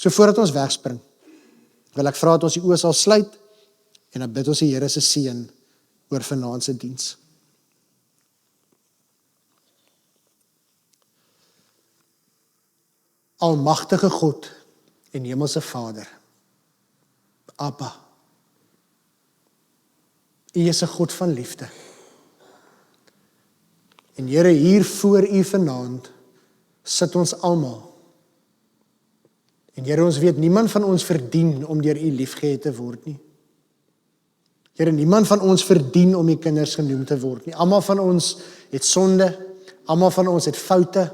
So voordat ons wegspring, wil ek vra dat ons die oë sal sluit en dan bid ons die Here se seën oor vanaand se diens. Almagtige God en Hemelse Vader, Abba, U is 'n God van liefde. En Here, hier voor U vanaand sit ons almal. En Here, ons weet niemand van ons verdien om deur U liefgehad te word nie. Here, niemand van ons verdien om U kinders genoem te word nie. Almal van ons het sonde, almal van ons het foute,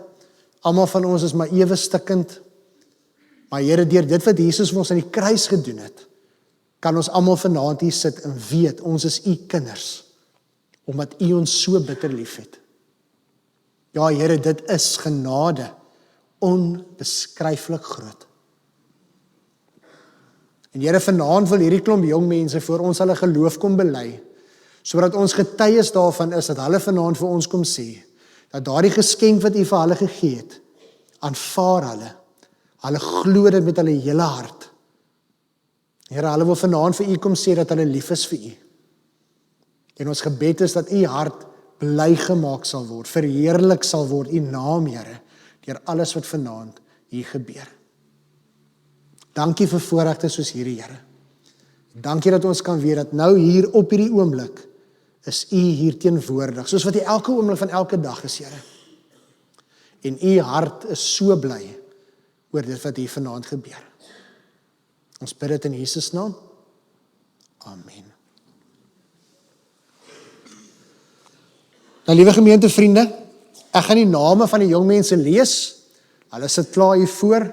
almal van ons is maar ewe stikkend. Maar Here, deur dit wat Jesus vir ons aan die kruis gedoen het, kan ons almal vanaand hier sit en weet, ons is U kinders, omdat U ons so bitter liefhet. Ja, Here, dit is genade, onbeskryflik groot. En Here, vanaand wil hierdie klomp jong mense voor ons hulle geloof kom bely, sodat ons getuies daarvan is, dat hulle vanaand vir ons kom sê, dat daardie geskenk wat U vir hulle gegee het, aanvaar hulle glo dit met hulle hele hart. Here, hulle wil vanaand vir U kom sê dat hulle lief is vir U. En ons gebed is dat U hart bly gemaak sal word, verheerlik sal word U naam, Here, deur alles wat vanaand hier gebeur. Dankie vir voorregte soos hierdie, Here. Dankie dat ons kan weet dat nou hier op hierdie oomblik is U hier teenwoordig, soos wat U elke oomblik van elke dag is, Here. En U hart is so bly oor dit wat hier vanaand gebeur. Ons bid dit in Jesus naam. Amen. Nou, liewe gemeentevriende, ek gaan die name van die jong mense lees. Hulle sit klaar hier voor,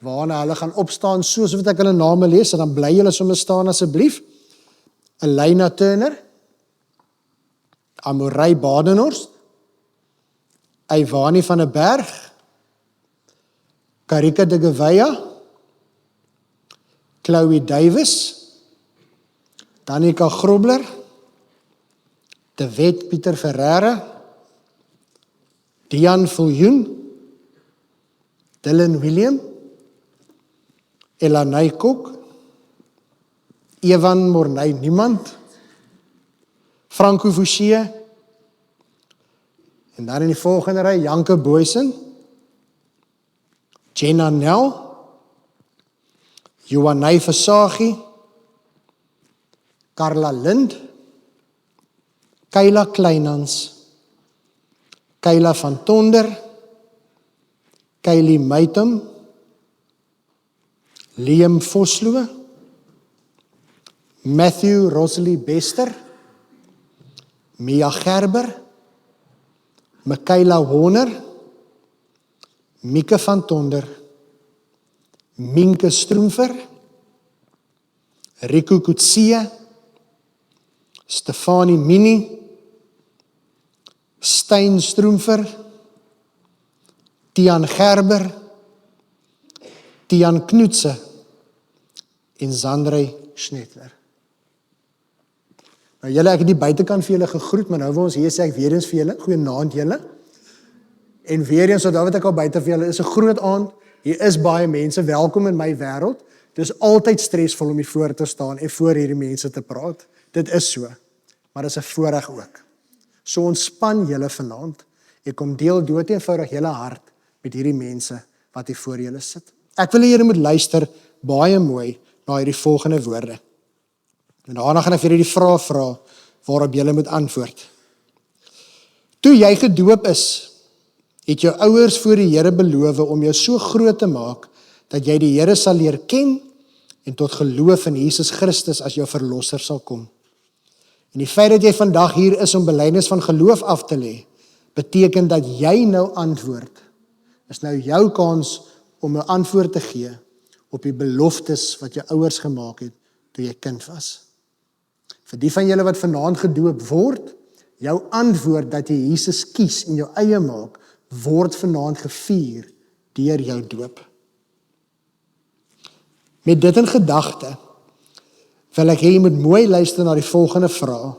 waarna hulle gaan opstaan soos wat ek hulle name lees, en dan bly julle sommer staan asseblief. Elena Turner, Amorey Badenhorst, Ivani van der Berg, Karika de Geweya, Chloe Davis, Danica Grobler, De Wet Pieter Ferreira, Dian Viljoen, Dylan William, Elanay Kok, Evan Mornay Niemand, Franco Fouché, en dan in die volgende ry, Janke Boysen, Jenna Nel, Johanay Versaghi, Carla Lind, Kayla Kleinans, Kayla van Tonder, Kylie Meitum, Liam Vosloo, Matthew Rosalie Bester, Mia Gerber, Michaela Horner, Mieke van Tonder, Minke Stroomfer, Rico Kutsie, Stefanie Mini, Stein Stroomfer, Tian Gerber, Tian Knoetse en Zandrey Schnetler. Nou julle, ek het die buitekant vir julle gegroet, maar nou wil ons hier sê ek weer eens vir julle, goeienaand julle. En weer eens, wat ek al buite vir julle, is 'n groot aand, hier is baie mense, welkom in my wêreld. Dit is altyd stresvol om hier voor te staan en voor hierdie mense te praat. Dit is so, maar dit is 'n voorreg ook. So ontspan julle vanaand, en kom deel dood eenvoudig julle hart met hierdie mense wat hier voor julle sit. Ek wil hê julle moet luister baie mooi na hierdie volgende woorde. En daarna gaan ek vir julle die vraag vra waarop julle moet antwoord. Toe jy gedoop is, het jou ouers voor die Here beloof om jou so groot te maak dat jy die Here sal leer ken en tot geloof in Jesus Christus as jou verlosser sal kom. En die feit dat jy vandag hier is om belydenis van geloof af te lê, beteken dat jy nou antwoord. Is nou jou kans om 'n antwoord te gee op die beloftes wat jou ouers gemaak het toe jy kind was. Vir die van julle wat vanaand gedoop word, jou antwoord dat jy Jesus kies en jou eie maak, word vanaand gevier deur jou doop. Met dit in gedagte, wil ek hê jy moet mooi luister na die volgende vraag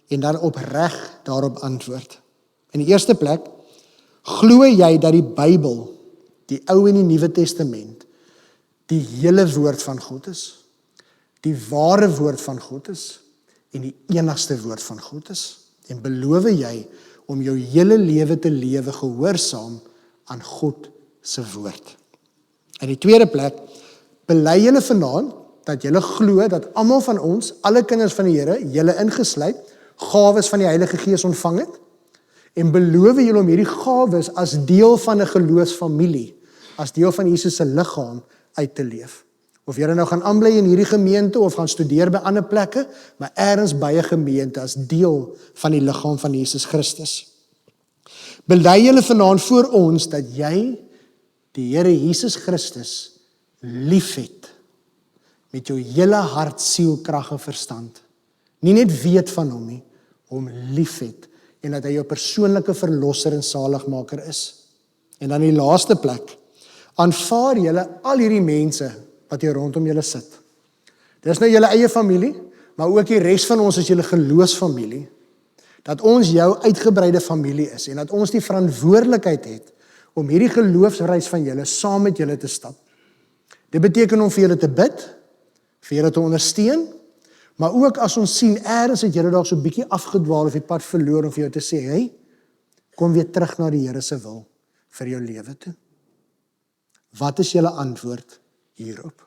en dan opreg daarop antwoord. In die eerste plek, glo jy dat die Bybel, die Ou en die Nuwe Testament, die hele woord van God is, die ware woord van God is, en die enigste woord van God is. En beloof jy om jou hele lewe te lewe gehoorsaam aan God se woord. In die tweede plek, bely julle vanaand dat julle glo dat almal van ons, alle kinders van die Here, julle ingesluit, gawes van die Heilige Gees ontvang het, en beloof julle om hierdie gawes as deel van 'n geloofsfamilie, as deel van Jesus se liggaam uit te leef. Of jy nou gaan aanbly in hierdie gemeente of gaan studeer by ander plekke, maar ergens by 'n gemeente as deel van die liggaam van Jesus Christus. Bely julle vanaand voor ons dat jy die Here Jesus Christus liefhet met jou hele hart, siel, krag en verstand. Nie net weet van hom nie, hom liefhet en dat hy jou persoonlike verlosser en saligmaker is. En dan die laaste plek, aanvaar julle al hierdie mense wat hier rondom julle sit. Dis nou julle eie familie, maar ook die res van ons is julle geloofsfamilie. Dat ons jou uitgebreide familie is en dat ons die verantwoordelikheid het om hierdie geloofsreis van julle saam met julle te stap. Dit beteken om vir julle te bid, vir julle te ondersteun, maar ook as ons sien eers het julle dalk so 'n bietjie afgedwaal of die pad verloor om vir jou te sê, hey, kom weer terug na die Here se wil vir jou lewe toe. Wat is julle antwoord hierop?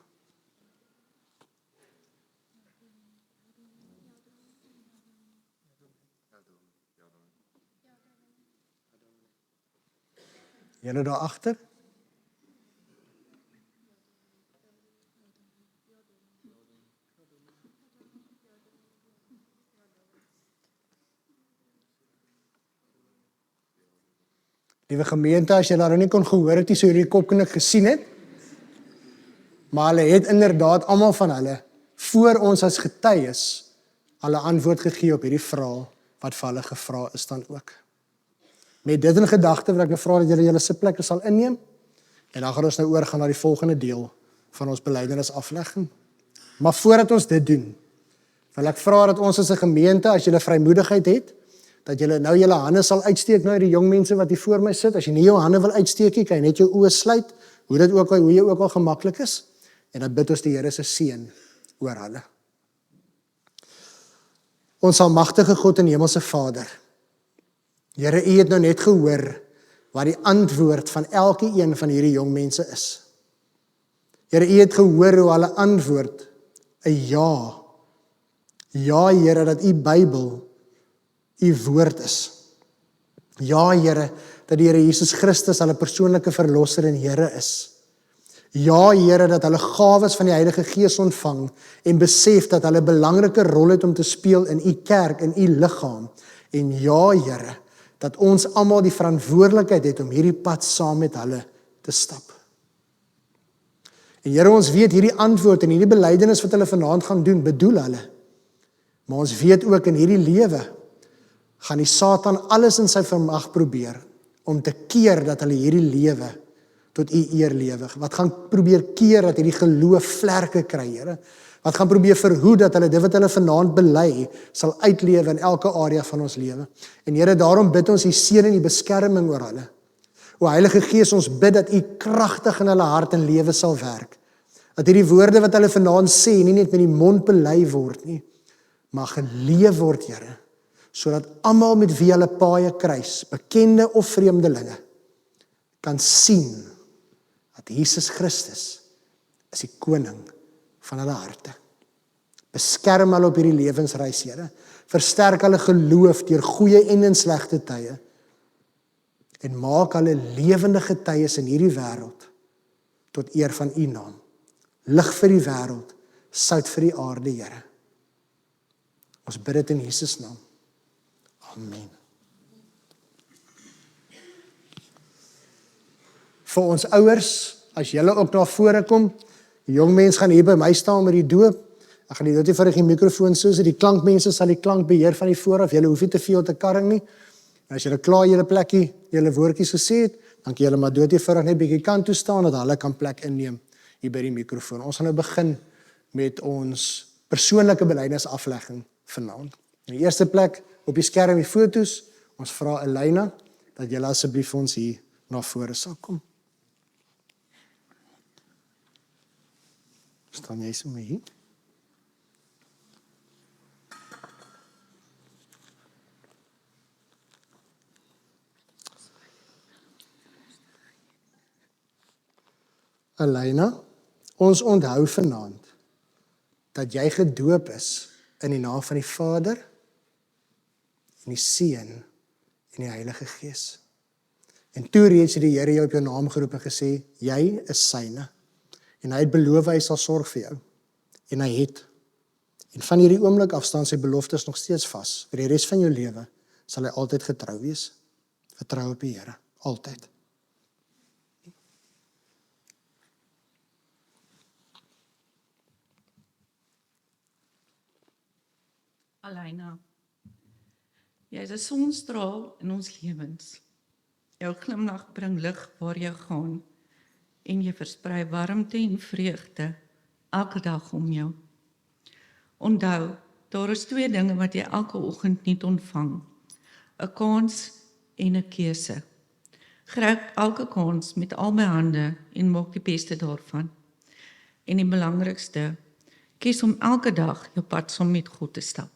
Julle daar agter? Liewe gemeente, as jy daar nie kon gehoor het, so hierdie kopknik gesien het, maar hulle het inderdaad almal van hulle voor ons as getuies hulle antwoord gegee op hierdie vraag wat vir hulle gevra is dan ook. Met dit in gedagte wil ek nou vra dat julle julle sitplekke sal inneem en dan gaan ons nou oorgaan na die volgende deel van ons belydenis aflegging. Maar voordat ons dit doen, wil ek vra dat ons as 'n gemeente, as julle vrymoedigheid het, dat julle nou julle hande sal uitsteek na die jong mense wat hier voor my sit. As jy nie jou hande wil uitsteek nie, kan jy net jou oë sluit, hoe jy ook al gemaklik is, en dan bid ons die Here se seën oor hulle. Ons almagtige God en hemelse Vader, Here, U het nou net gehoor wat die antwoord van elke een van hierdie jong mense is. Here, U het gehoor hoe hulle antwoord 'n ja. Ja, Here, dat U Bybel U woord is. Ja, Here, dat die Here Jesus Christus hulle persoonlike verlosser en Here is. Ja, Here, dat hulle gawes van die Heilige Gees ontvang en besef dat hulle 'n belangrike rol het om te speel in U kerk, in U liggaam. En ja, Here, dat ons almal die verantwoordelikheid het om hierdie pad saam met hulle te stap. En Here, ons weet hierdie antwoord en hierdie belydenis wat hulle vanaand gaan doen, bedoel hulle. Maar ons weet ook in hierdie lewe gaan die Satan alles in sy vermag probeer om te keer dat hulle hierdie lewe tot U eer lewe. Wat gaan probeer keer dat hierdie geloof vlerke kry, Here. Wat gaan probeer verhoed dat hulle dit wat hulle vanaand bely sal uitlewe in elke area van ons lewe. En Here, daarom bid ons U seën en U beskerming oor hulle. O Heilige Gees, ons bid dat U kragtig in hulle hart en lewe sal werk. Dat hierdie woorde wat hulle vanaand sê nie net met die mond bely word nie, maar geleef word, Here, sodat almal met wie hulle paaie kruis, bekende of vreemdelinge, kan sien dat Jesus Christus is die koning van hulle harte. Beskerm hulle op hierdie lewensreis, Here. Versterk hulle geloof deur goeie en in slegte tye. En maak hulle lewende getuies in hierdie wêreld tot eer van U naam. Lig vir die wêreld, sout vir die aarde, Here. Ons bid dit in Jesus naam. Amen. Vir ons ouers, as julle ook na vore kom, die jong mense gaan hier by my staan met die doop. Ek gaan nie dit vir die mikrofoon soos die klankmense sal die klank beheer van die vooraf. Julle hoef nie te veel te karring nie. As julle klaar julle plekkie, julle woordjies gesê het, dan kan julle maar doodievurig net bietjie kant toe staan dat hulle kan plek inneem hier by die mikrofoon. Ons gaan nou begin met ons persoonlike belydenisaflegging vanaand. In die eerste plek op die skerm die foto's. Ons vra Elena dat julle asseblief ons hier na vore sal kom. Staan jy so mee? Elena, ons onthou vanaand dat jy gedoop is in die naam van die Vader en die Seun en die Heilige Gees. En toe reeds het die Here jou op jou naam geroep en gesê, jy is syne. En hy het beloof hy sal sorg vir jou. En hy het. En van hierdie oomblik af staan sy beloftes nog steeds vas. Vir die res van jou lewe sal hy altyd getrou wees. Vertrou op die Here, altyd. Elena, jy is 'n sonstraal in ons lewens. Jou glimlag bring lig waar jy gaan en jy versprei warmte en vreugde elke dag om jou. Onthou, daar is 2 dinge wat jy elke oggend nie ontvang: 'n kans en 'n keuse. Gryp elke kans met al my hande en maak die beste daarvan. En die belangrikste, kies om elke dag jou pad saam met God te stap.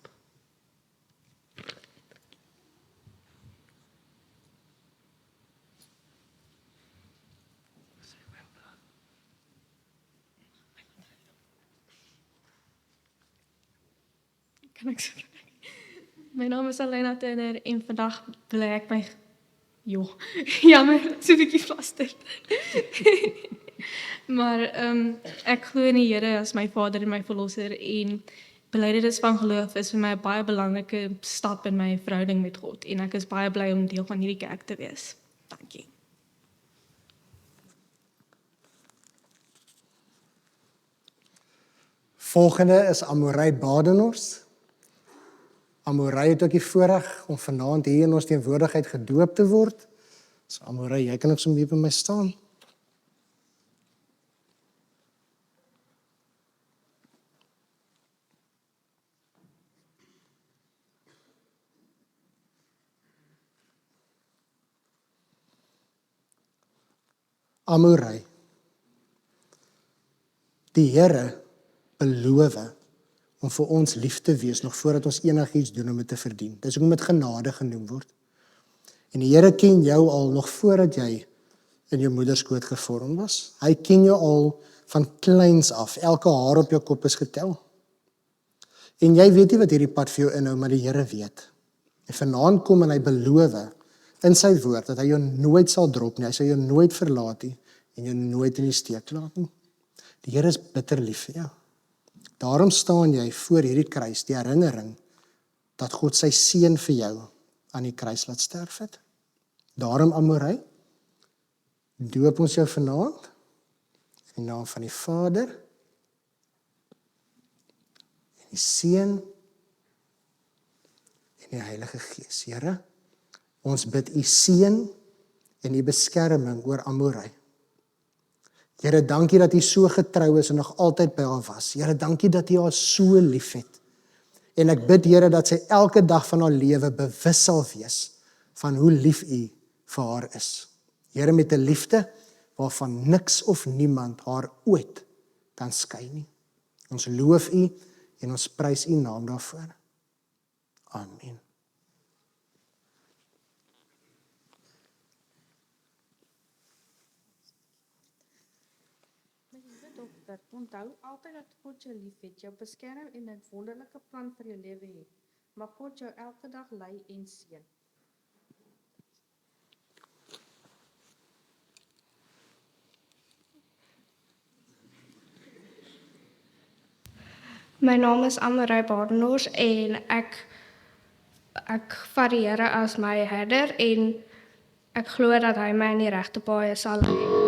Kan ek sê? My naam is Elena Turner en vandag bly ek my jammer, so 'n bietjie vaster. Maar ek glo in die Here as my Vader en my verlosser en belydenis van geloof is vir my 'n baie belangrike stap in my verhouding met God en ek is baie bly om deel van hierdie kerk te wees. Dankie. Volgende is Amorey Badenhorst. Amorey het ook die voorreg om vanaand hier in ons teenwoordigheid gedoop te word. So Amorey, jy kan ook so 'n bietjie by my staan. Amorey. Die Here beloof om vir ons lief te wees nog voordat ons enigiets doen om dit te verdien. Dis hoekom dit genade genoem word. En die Here ken jou al nog voordat jy in jou moeder skoot gevorm was. Hy ken jou al van kleins af. Elke haar op jou kop is getel. En jy weet nie wat hierdie pad vir jou inhou, maar die Here weet. En vanaand kom en hy beloof in sy woord dat hy jou nooit sal drop nie. Hy sal jou nooit verlaat nie en jou nooit in die steek laat nie. Die Here is bitter lief vir jou. Daarom staan jy voor hierdie kruis, die herinnering dat God sy seun vir jou aan die kruis laat sterf het. Daarom Amorey, doop ons jou vanaand in die naam van die Vader en die Seun en die Heilige Gees. Here, ons bid u seën en u beskerming oor Amorey. Here, dankie dat u so getrou is en nog altyd by haar was. Here, dankie dat u haar so liefhet. En ek bid, Here, dat sy elke dag van haar lewe bewus sal wees van hoe lief u vir haar is. Here, met 'n liefde waarvan niks of niemand haar ooit kan skei nie. Ons loof u en ons prys u naam daarvoor. Amen. Onthou altyd dat God jou liefhet, jou beskerm en 'n wonderlike plan vir jou lewe het. Mag God jou elke dag lei en seën. My naam is Amorey Badenhorst en ek vat die Here as my herder en ek glo dat hy my in die regte paaie sal lei.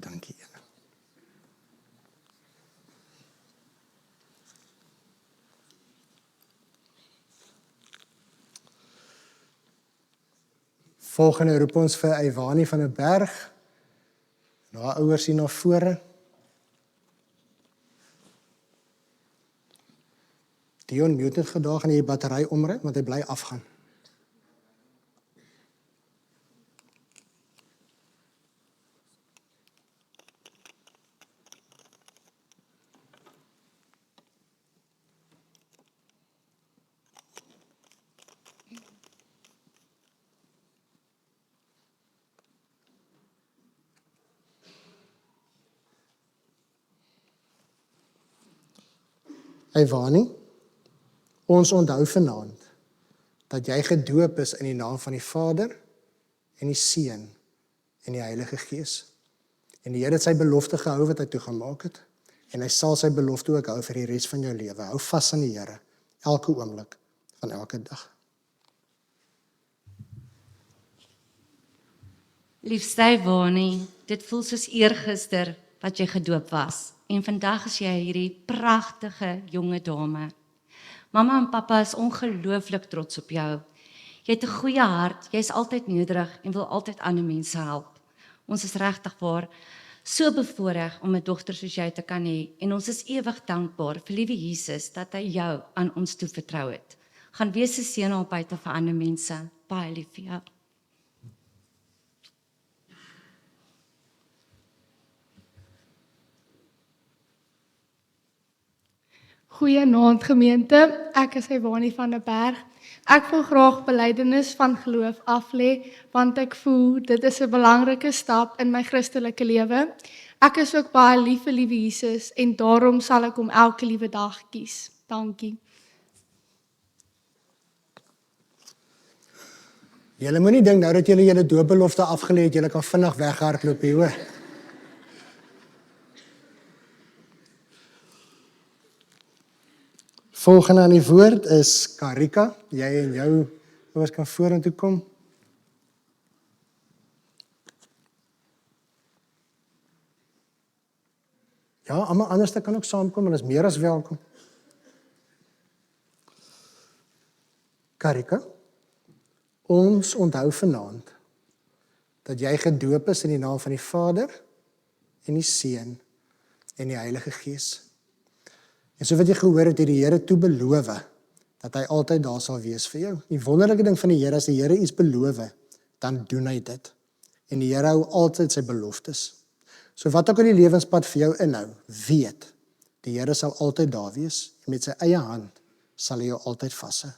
Dankie, Here. Volgende roep ons vir Ivani van 'n berg. Haar ouers hier na vore. Dion mute net gedag en die battery omry want hy bly afgaan. Ivani, ons onthou vanaand dat jy gedoop is in die naam van die Vader en die Seun en die Heilige Gees. En die Here het sy belofte gehou wat hy toegemaak het, en hy sal sy belofte ook hou vir die res van jou lewe. Hou vas aan die Here, elke oomblik van elke dag. Liefste Ivani, dit voel soos eergister wat jy gedoop was. En vandag is jy hierdie pragtige jonge dame. Mamma en pappa is ongelooflik trots op jou. Jy het 'n goeie hart, jy is altyd nederig en wil altyd ander mense help. Ons is regtig waar so bevoorreg om 'n dogter soos jy te kan hê en ons is ewig dankbaar vir liewe Jesus dat hy jou aan ons toevertrou het. Gaan wees 'n seën op buite vir ander mense. Baie lief vir jou. Goeienaand gemeente, ek is Ivani van der Berg. Ek wil graag belydenis van geloof aflê, want ek voel dit is 'n belangrike stap in my Christelike lewe. Ek is ook baie lief vir liewe Jesus en daarom sal ek hom elke liewe dag kies. Dankie. Julle moenie dink nou dat julle julle doopbelofte afgelê het, julle kan vinnig weghardloop hier, hoor. Volgende aan die woord is Karika. Jy en jou ouers kan vorentoe kom. Ja, almal anders kan ook saamkom, hulle is meer as welkom. Karika, ons onthou vanaand dat jy gedoop is in die naam van die Vader en die Seun en die Heilige Gees. En so wat jy gehoor het die Here toe beloof dat hy altyd daar sal wees vir jou. Die wonderlike ding van die Here, as die Here iets beloof, dan doen hy dit. En die Here hou altyd sy beloftes. So wat ook al die lewenspad vir jou inhou, weet, die Here sal altyd daar wees en met sy eie hand sal hy jou altyd vashou.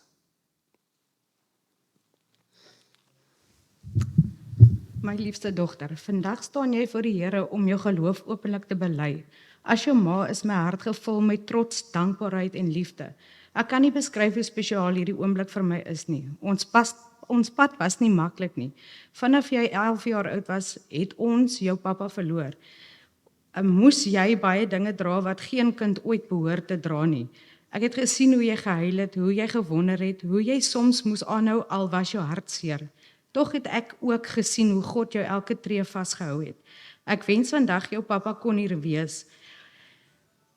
My liefste dogter, vandag staan jy voor die Here om jou geloof openlik te bely. As jou ma is my hart gevul met trots, dankbaarheid en liefde. Ek kan nie beskryf hoe spesiaal hierdie oomblik vir my is nie. Ons pad was nie maklik nie. Vanaf jy 11 jaar oud was, het ons jou pappa verloor. Moes jy baie dinge dra wat geen kind ooit behoort te dra nie. Ek het gesien hoe jy gehuil het, hoe jy gewonder het, hoe jy soms moes aanhou al was jou hart seer. Tog het ek ook gesien hoe God jou elke tree vasgehou het. Ek wens vandag jou pappa kon hier wees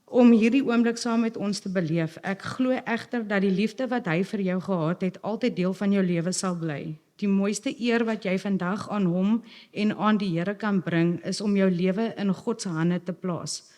om hierdie oomblik saam met ons te beleef. Ek glo egter dat die liefde wat hy vir jou gehad het, altyd deel van jou lewe sal bly. Die mooiste eer wat jy vandag aan hom en aan die Here kan bring, is om jou lewe in God se hande te plaas.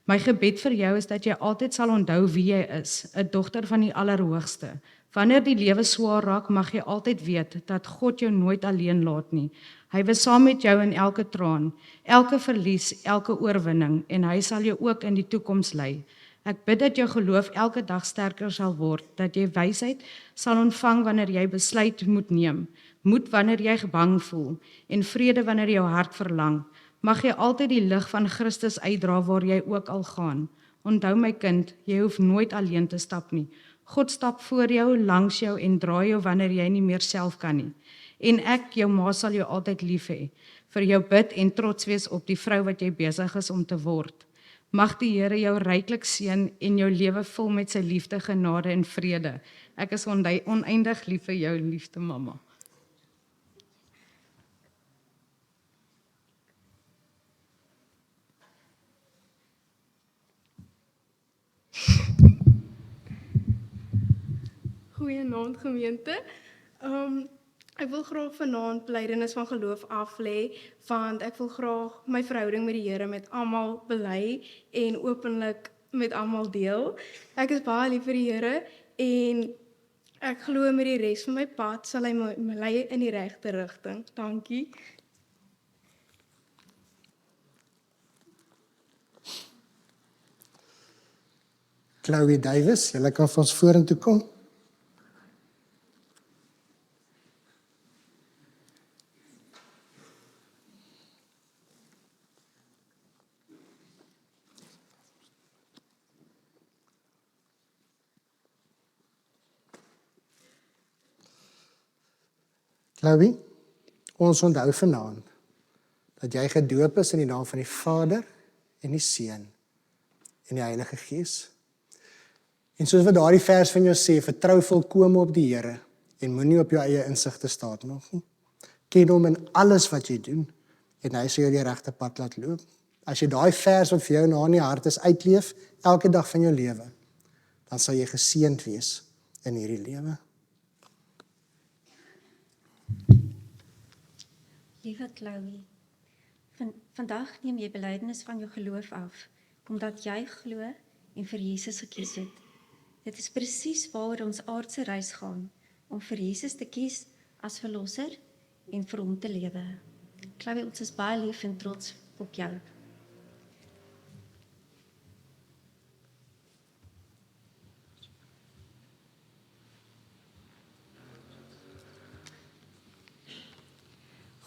My gebed vir jou is dat jy altyd sal onthou wie jy is, 'n dogter van die Allerhoogste. Wanneer die lewe swaar raak, mag jy altyd weet dat God jou nooit alleen laat nie. Hy was saam met jou in elke traan, elke verlies, elke oorwinning en hy sal jou ook in die toekoms lei. Ek bid dat jou geloof elke dag sterker sal word, dat jy wysheid sal ontvang wanneer jy besluit moet neem, moed wanneer jy bang voel en vrede wanneer jou hart verlang. Mag jy altyd die lig van Christus uitdra waar jy ook al gaan. Onthou my kind, jy hoef nooit alleen te stap nie. God stap voor jou, langs jou en dra jou wanneer jy nie meer self kan nie. En ek, jou ma, sal jou altyd lief hê, vir jou bid en trots wees op die vrou wat jy besig is om te word. Mag die Here jou ryklik seën en jou lewe vul met sy liefde, genade en vrede. Ek is oneindig lief vir jou, liefste mamma. Goeienaand gemeente. Ek wil graag vanaand belydenis van geloof aflê, want ek wil graag my verhouding met die Here met almal bely en openlik met almal deel. Ek is baie lief vir die Here en ek glo met die res van my pad sal hy my lei in die regte rigting. Dankie. Chloe Davis, julle kan vir ons vorentoe kom. Chloe, ons onthou vanaand dat jy gedoop is in die naam van die Vader en die Seun en die Heilige Gees. En soos wat daardie vers van jou sê, vertrou volkome op die Here en moenie op jou eie insigte staatmaak nie. Ken hom in alles wat jy doen en hy sal jou die regte pad laat loop. As jy daai vers wat vir jou na in die hart is uitleef, elke dag van jou lewe, dan sal jy geseënd wees in hierdie lewe. Liewe Chloe, vandag neem jy belydenis van jou geloof af, omdat jy glo en vir Jesus gekies het. Dit is presies waaroor ons aardse reis gaan, om vir Jesus te kies as verlosser en vir hom te lewe. Chloe, ons is baie lief en trots op jou.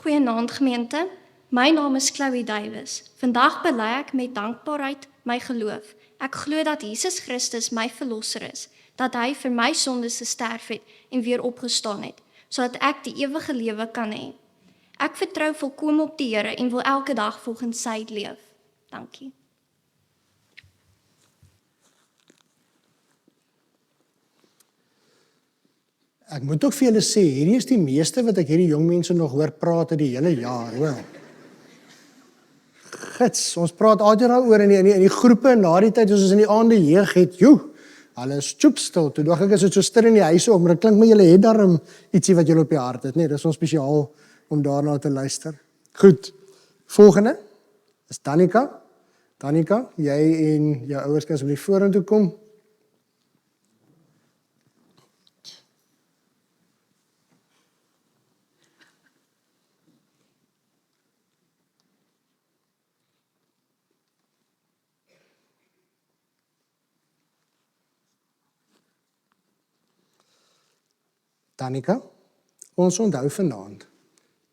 Goeienaand gemeente, my naam is Chloe Davies. Vandag bely ek met dankbaarheid my geloof. Ek glo dat Jesus Christus my verlosser is, dat hy vir my sondes gesterf het en weer opgestaan het, sodat ek die ewige lewe kan hê. Ek vertrou volkome op die Here en wil elke dag volgens sy leef. Dankie. Ek moet ook vir julle sê, hierdie is die meeste wat ek hierdie jong mense nog hoor praat die hele jaar, hoor. Gits, ons praat altyd daaroor in die groepe en na die tyd, as ons in die aande jeug het, hulle is stil. Toe dacht ek, is dit so stil in die huise om, maar dit klink my julle het daarom ietsie wat julle op die hart het, nee, dit is ons spesiaal om daarna te luister. Goed, volgende is Danica. Danica, jy en jou ouers kan asseblief vorentoe kom. Danica, ons onthou vanaand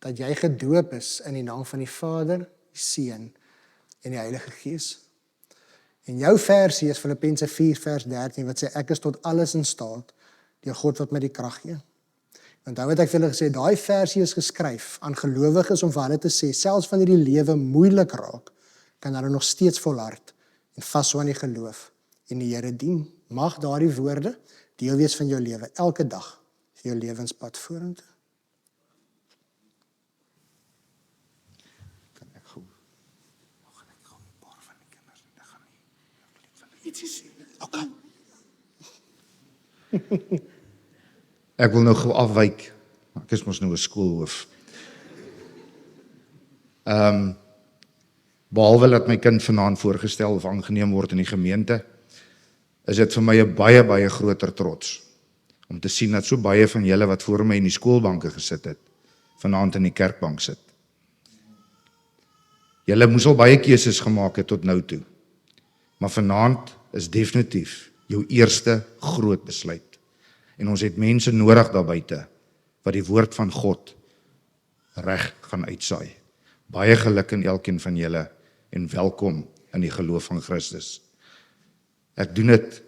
dat jy gedoop is in die naam van die Vader, die Seun en die Heilige Gees. En jou versie is Filippense 4 vers 13 wat sê ek is tot alles in staat deur God wat my die krag gee. Onthou wat ek vir julle gesê, daai versie is geskryf aan gelowiges om vir hulle te sê, selfs wanneer die lewe moeilik raak, kan hulle nog steeds volhard en vashou aan die geloof en die Here dien. Mag daardie woorde deel wees van jou lewe elke dag. Jou lewenspad vorentoe. Kan ek gou 'n paar van die kinders en ek gaan nie ietsie sê. Okay. Ek wil nou gou afwyk. Ek is mos nou 'n skoolhoof. Behalwe dat my kind vanaand voorgestel of aangeneem word in die gemeente, is dit vir my 'n baie, baie groter trots om te sien dat so baie van julle wat voor my in die skoolbanke gesit het, vanaand in die kerkbank sit. Julle moes al baie keuses gemaak het tot nou toe, maar vanaand is definitief jou eerste groot besluit. En ons het mense nodig daar buite, wat die woord van God reg gaan uitsaai. Baie geluk in elkeen van julle, en welkom in die geloof van Christus. Ek doen dit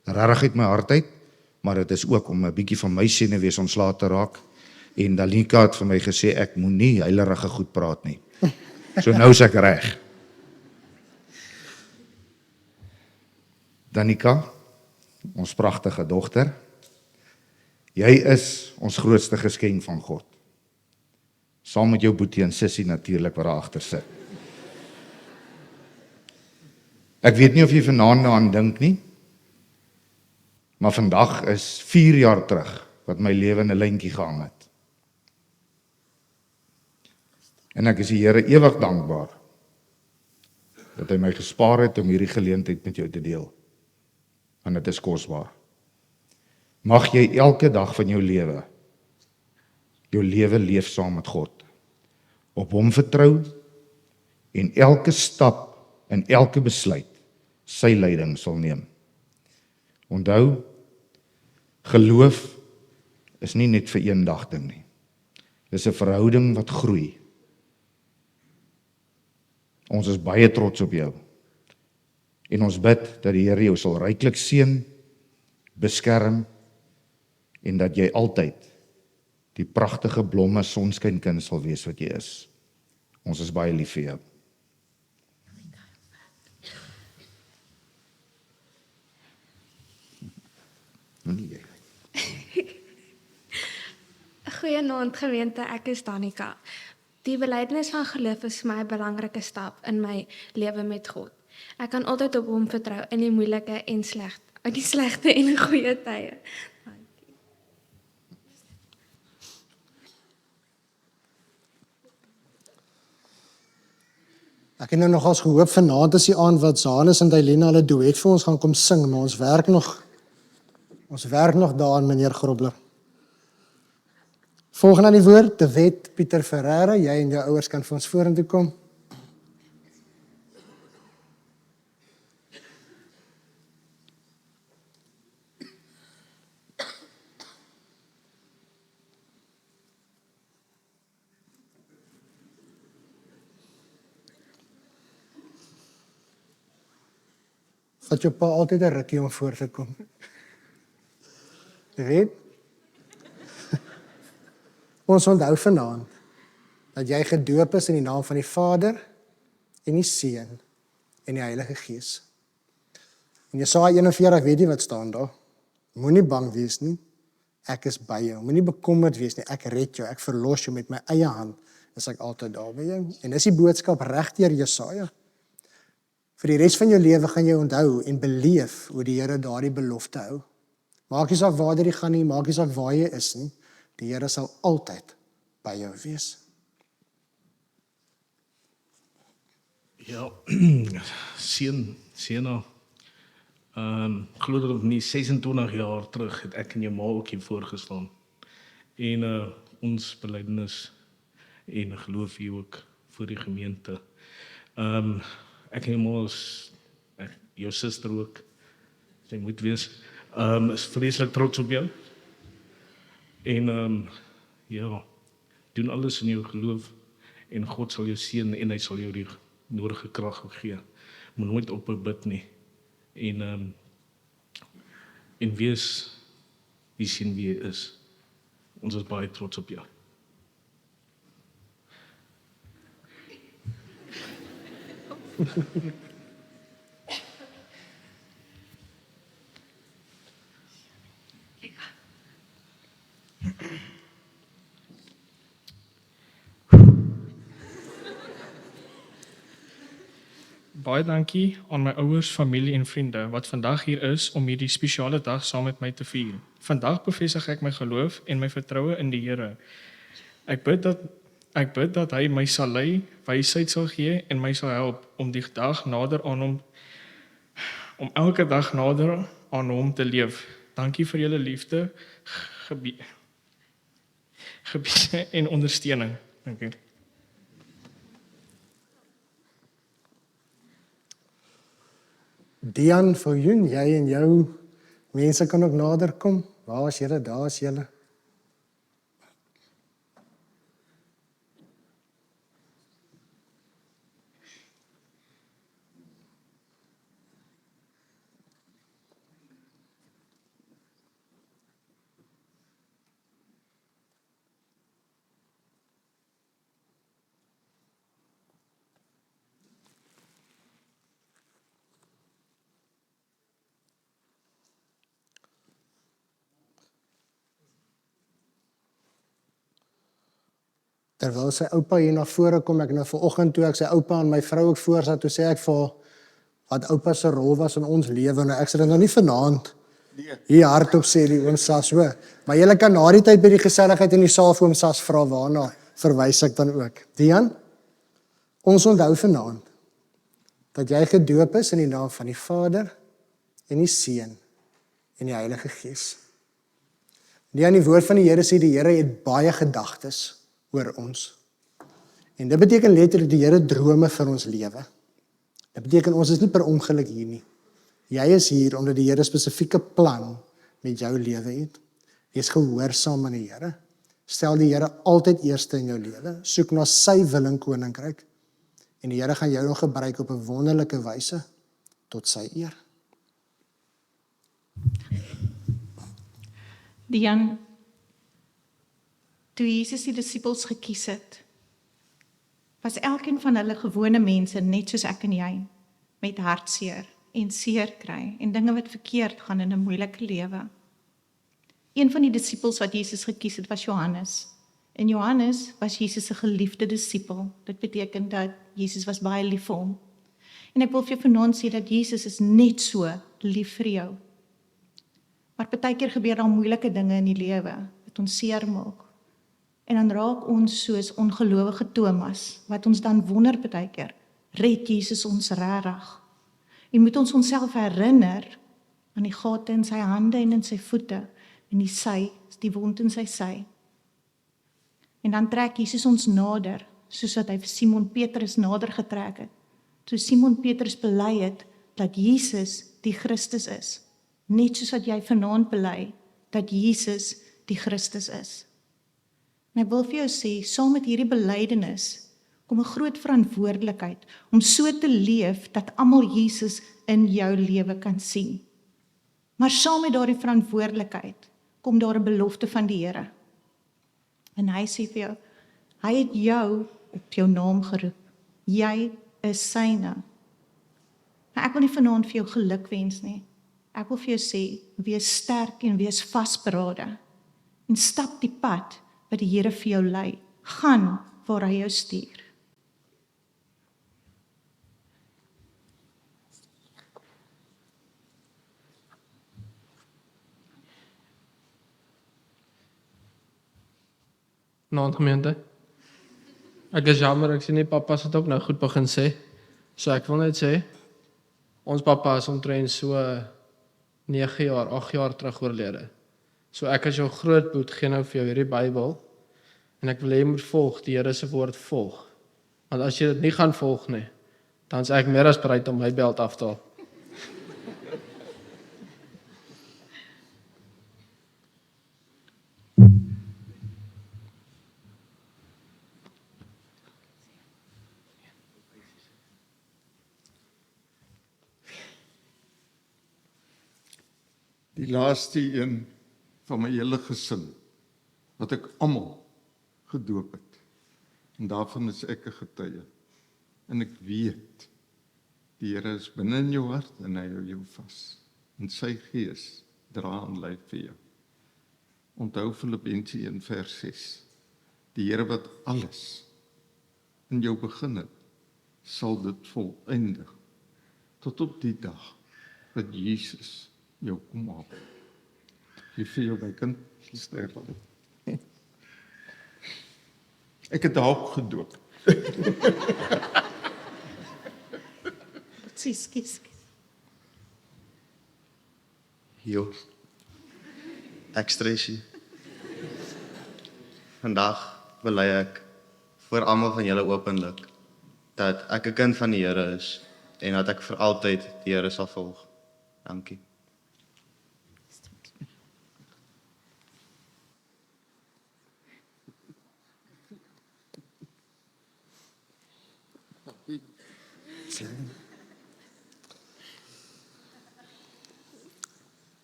regtig uit my hart uit, maar dit is ook om 'n bietjie van my senuwees ontslae te raak. En Danica het vir my gesê, ek moet nie heilerige goed praat nie. So nou is ek reg. Danica, ons pragtige dogter, jy is ons grootste geskenk van God. Saam met jou boetie en sussie natuurlik wat daar agter sit. Ek weet nie of jy vanaand daaraan dink nie, maar vandag is 4 jaar terug wat my lewe in 'n lyntjie gehang het. En ek is die Here ewig dankbaar dat hy my gespaar het om hierdie geleentheid met jou te deel. Want dit is kosbaar. Mag jy elke dag van jou lewe leef saam met God. Op hom vertrou en elke stap en elke besluit sy leiding sal neem. Onthou, geloof is nie net vir een dag ding nie. Dis 'n verhouding wat groei. Ons is baie trots op jou. En ons bid dat die Here jou sal ryklik seën, beskerm en dat jy altyd die pragtige blomme sonskynkind sal wees wat jy is. Ons is baie lief vir jou. Goeienaand gemeente, ek is Danica. Die belydenis van geloof is vir my 'n belangrike stap in my lewe met God. Ek kan altyd op hom vertrou in die moeilike en die slegte en goeie tye. Ek het nou nogals gehoop vanaand is die aand wat Zanus en Dailena hulle duet vir ons gaan kom sing, maar ons werk nog daaraan, meneer Grobler. Volgende aan die woord, De Wet Pieter Ferreira, jy en jou ouers kan vir ons vorentoe kom. Vat jou pa altyd 'n rukkie om voor te kom. Jy weet? Ons onthou vanaand dat jy gedoop is in die naam van die Vader en die Seun en die Heilige Gees. En Jesaja 41 weet jy wat staan daar? Moenie bang wees nie. Ek is by jou. Moenie bekommerd wees nie. Ek red jou. Ek verlos jou met my eie hand. Is ek altyd daar by jou. En dis die boodskap reg deur Jesaja. Vir die res van jou lewe gaan jy onthou en beleef hoe die Here daardie belofte hou. Maak nie saak waar jy gaan nie, maak nie saak waar jy is nie. Die Here sal altyd by jou wees. Ja, Siena, glo dit of nie, 26 jaar terug het ek en jou ma ook hier voorgestaan. En ons belydenis en geloof hier ook voor die gemeente. Ek en jou ma is, jou suster ook, sy moet wees, is vreeslik trots op jou. En ja, doen alles in jou geloof en God sal jou seën en hy sal jou die nodige krag gee. Moet nooit ophou bid nie. En wees die seun wie jy is. Ons is baie trots op jou. Baie dankie aan my ouers, familie en vriende wat vandag hier is om hierdie spesiale dag saam met my te vier. Vandag bevestig ek my geloof en my vertroue in die Here. Ek bid dat hy my sal lei, wysheid sal gee en my sal help om die dag nader aan hom om elke dag nader aan hom te leef. Dankie vir julle liefde, gebied en ondersteuning. Dankie. Dian, Viljoen, jy en jou mense kan ook nader kom. Waar is julle? Daar is julle. Terwyl sy oupa hier na vore kom, ek nou vanoggend toe ek sy oupa en my vrou ook voorsat, toe sê ek vir wat oupa se rol was in ons lewe. Nou ek sê dit nou nie vanaand hier hardop sê die oom Sas so. Maar julle kan na die tyd by die geselligheid in die saal vir oom Sas vra waarna verwys ek dan ook. Dian, ons onthou vanaand dat jy gedoop is in die naam van die Vader en die Seun en die Heilige Gees. Dian, die woord van die Here sê die Here het baie gedagtes oor ons. En dit beteken letterlik die Here drome vir ons lewe. Dit beteken ons is nie per ongeluk hier nie. Jy is hier omdat die Here spesifieke plan met jou lewe het. Wees gehoorsaam aan die Here. Stel die Here altyd eerste in jou lewe. Soek na sy wil en koninkryk. En die Here gaan jou nog gebruik op 'n wonderlike wyse tot sy eer. Dian, Toe Jesus die disippels gekies het, was elkeen van hulle gewone mense, net soos ek en jy, met hartseer en seer kry en dinge wat verkeerd gaan in 'n moeilike lewe. Een van die disippels wat Jesus gekies het, was Johannes. En Johannes was Jesus se geliefde disipel. Dit beteken dat Jesus was baie lief vir hom. En ek wil vir jou vanaand sê dat Jesus is net so lief vir jou. Maar partykeer gebeur daar moeilike dinge in die lewe wat ons seer maak. En dan raak ons soos ongelowige Thomas, wat ons dan wonder partykeer, red Jesus ons regtig? En moet ons onsself herinner aan die gate in sy hande en in sy voete, en die sy, die wond in sy sy. En dan trek Jesus ons nader, soos wat hy vir Simon Petrus nader getrek het. Toe Simon Petrus bely het, dat Jesus die Christus is. Net soos wat jy vanaand bely, dat Jesus die Christus is. En ek wil vir jou sê, saam met hierdie belydenis, kom 'n groot verantwoordelikheid, om so te leef, dat almal Jesus in jou lewe kan sien. Maar saam met daardie verantwoordelikheid, kom daar 'n belofte van die Here. En hy sê vir jou, hy het jou op jou naam geroep. Jy is syne. Maar ek wil nie vanaand vir jou geluk wens nie. Ek wil vir jou sê, wees sterk en wees vasberade. En stap die pad wat die Here vir jou lei. Gaan waar hy jou stuur. Naand gemeente. Ek is jammer, ek sien nie pappa het ook nou goed begin sê. So ek wil net sê, ons pappa is omtrent so 9 jaar, 8 jaar terug oorlede. So ek as jou grootboet gee nou vir jou hierdie Bybel, en ek wil hê jy moet volg, die Here se woord volg. Want as jy dit nie gaan volg nie, dan is ek meer as bereid om my beld af te haal. Die laaste een van my hele gesin, wat ek almal gedoop het. En daarvan is ek 'n getuie. En ek weet, die Here is binne in jou hart en hy hou jou vas. En sy gees dra en lei vir jou. Onthou Filippense 1 vers 6. Die Here wat alles in jou begin het, sal dit volëindig. Tot op die dag dat Jesus jou kom haal. Jy vir jou my kind, sterf. Ek het dalk gedoop. Skies. Jo, ek stressie. Vandag bely ek voor almal van julle openlik dat ek 'n kind van die Here is en dat ek vir altyd die Here sal volg. Dankie.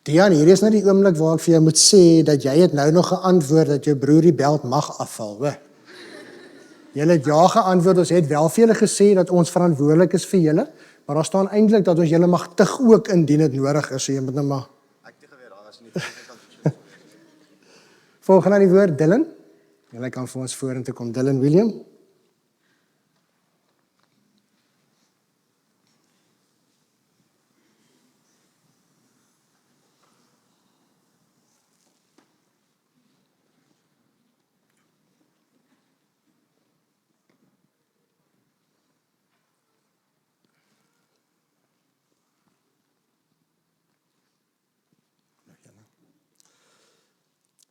Dian, hier is nou die oomblik waar ek vir jou moet sê dat jy het nou nog geantwoord dat jou broer die beld mag afval, hoor. Julle het ja geantwoord, ons het wel vir julle gesê dat ons verantwoordelik is vir julle, maar daar staan eintlik dat ons julle mag tug ook indien dit nodig is, so jy moet nou maar. Ek het geweet daar is nie. Volgende aan die woord, Dylan. Julle kan vir ons vorentoe kom, Dylan William.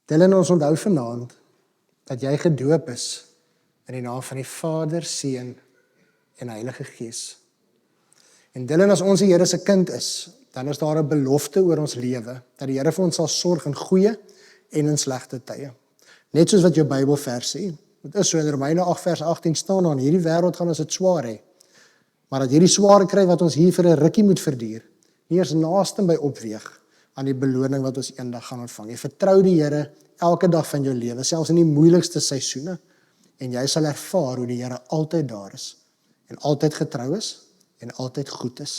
Dylan, ons onthou vanaand dat jy gedoop is in die naam van die Vader, Seun en Heilige Gees. En Dylan, as ons die Here se kind is, dan is daar 'n belofte oor ons lewe, dat die Here vir ons sal sorg in goeie en in slegte tye. Net soos wat jou Bybelvers sê. Dit is so in Romeine 8 vers 18 staan, in hierdie wêreld gaan ons dit swaar hê. Maar dat hierdie sware kry wat ons hier vir 'n rukkie moet verduur, nie eers naaste by opweeg aan die beloning wat ons eendag gaan ontvang. Jy vertrou die Here elke dag van jou lewe, selfs in die moeilikste seisoene, en jy sal ervaar hoe die Here altyd daar is, en altyd getrou is, en altyd goed is.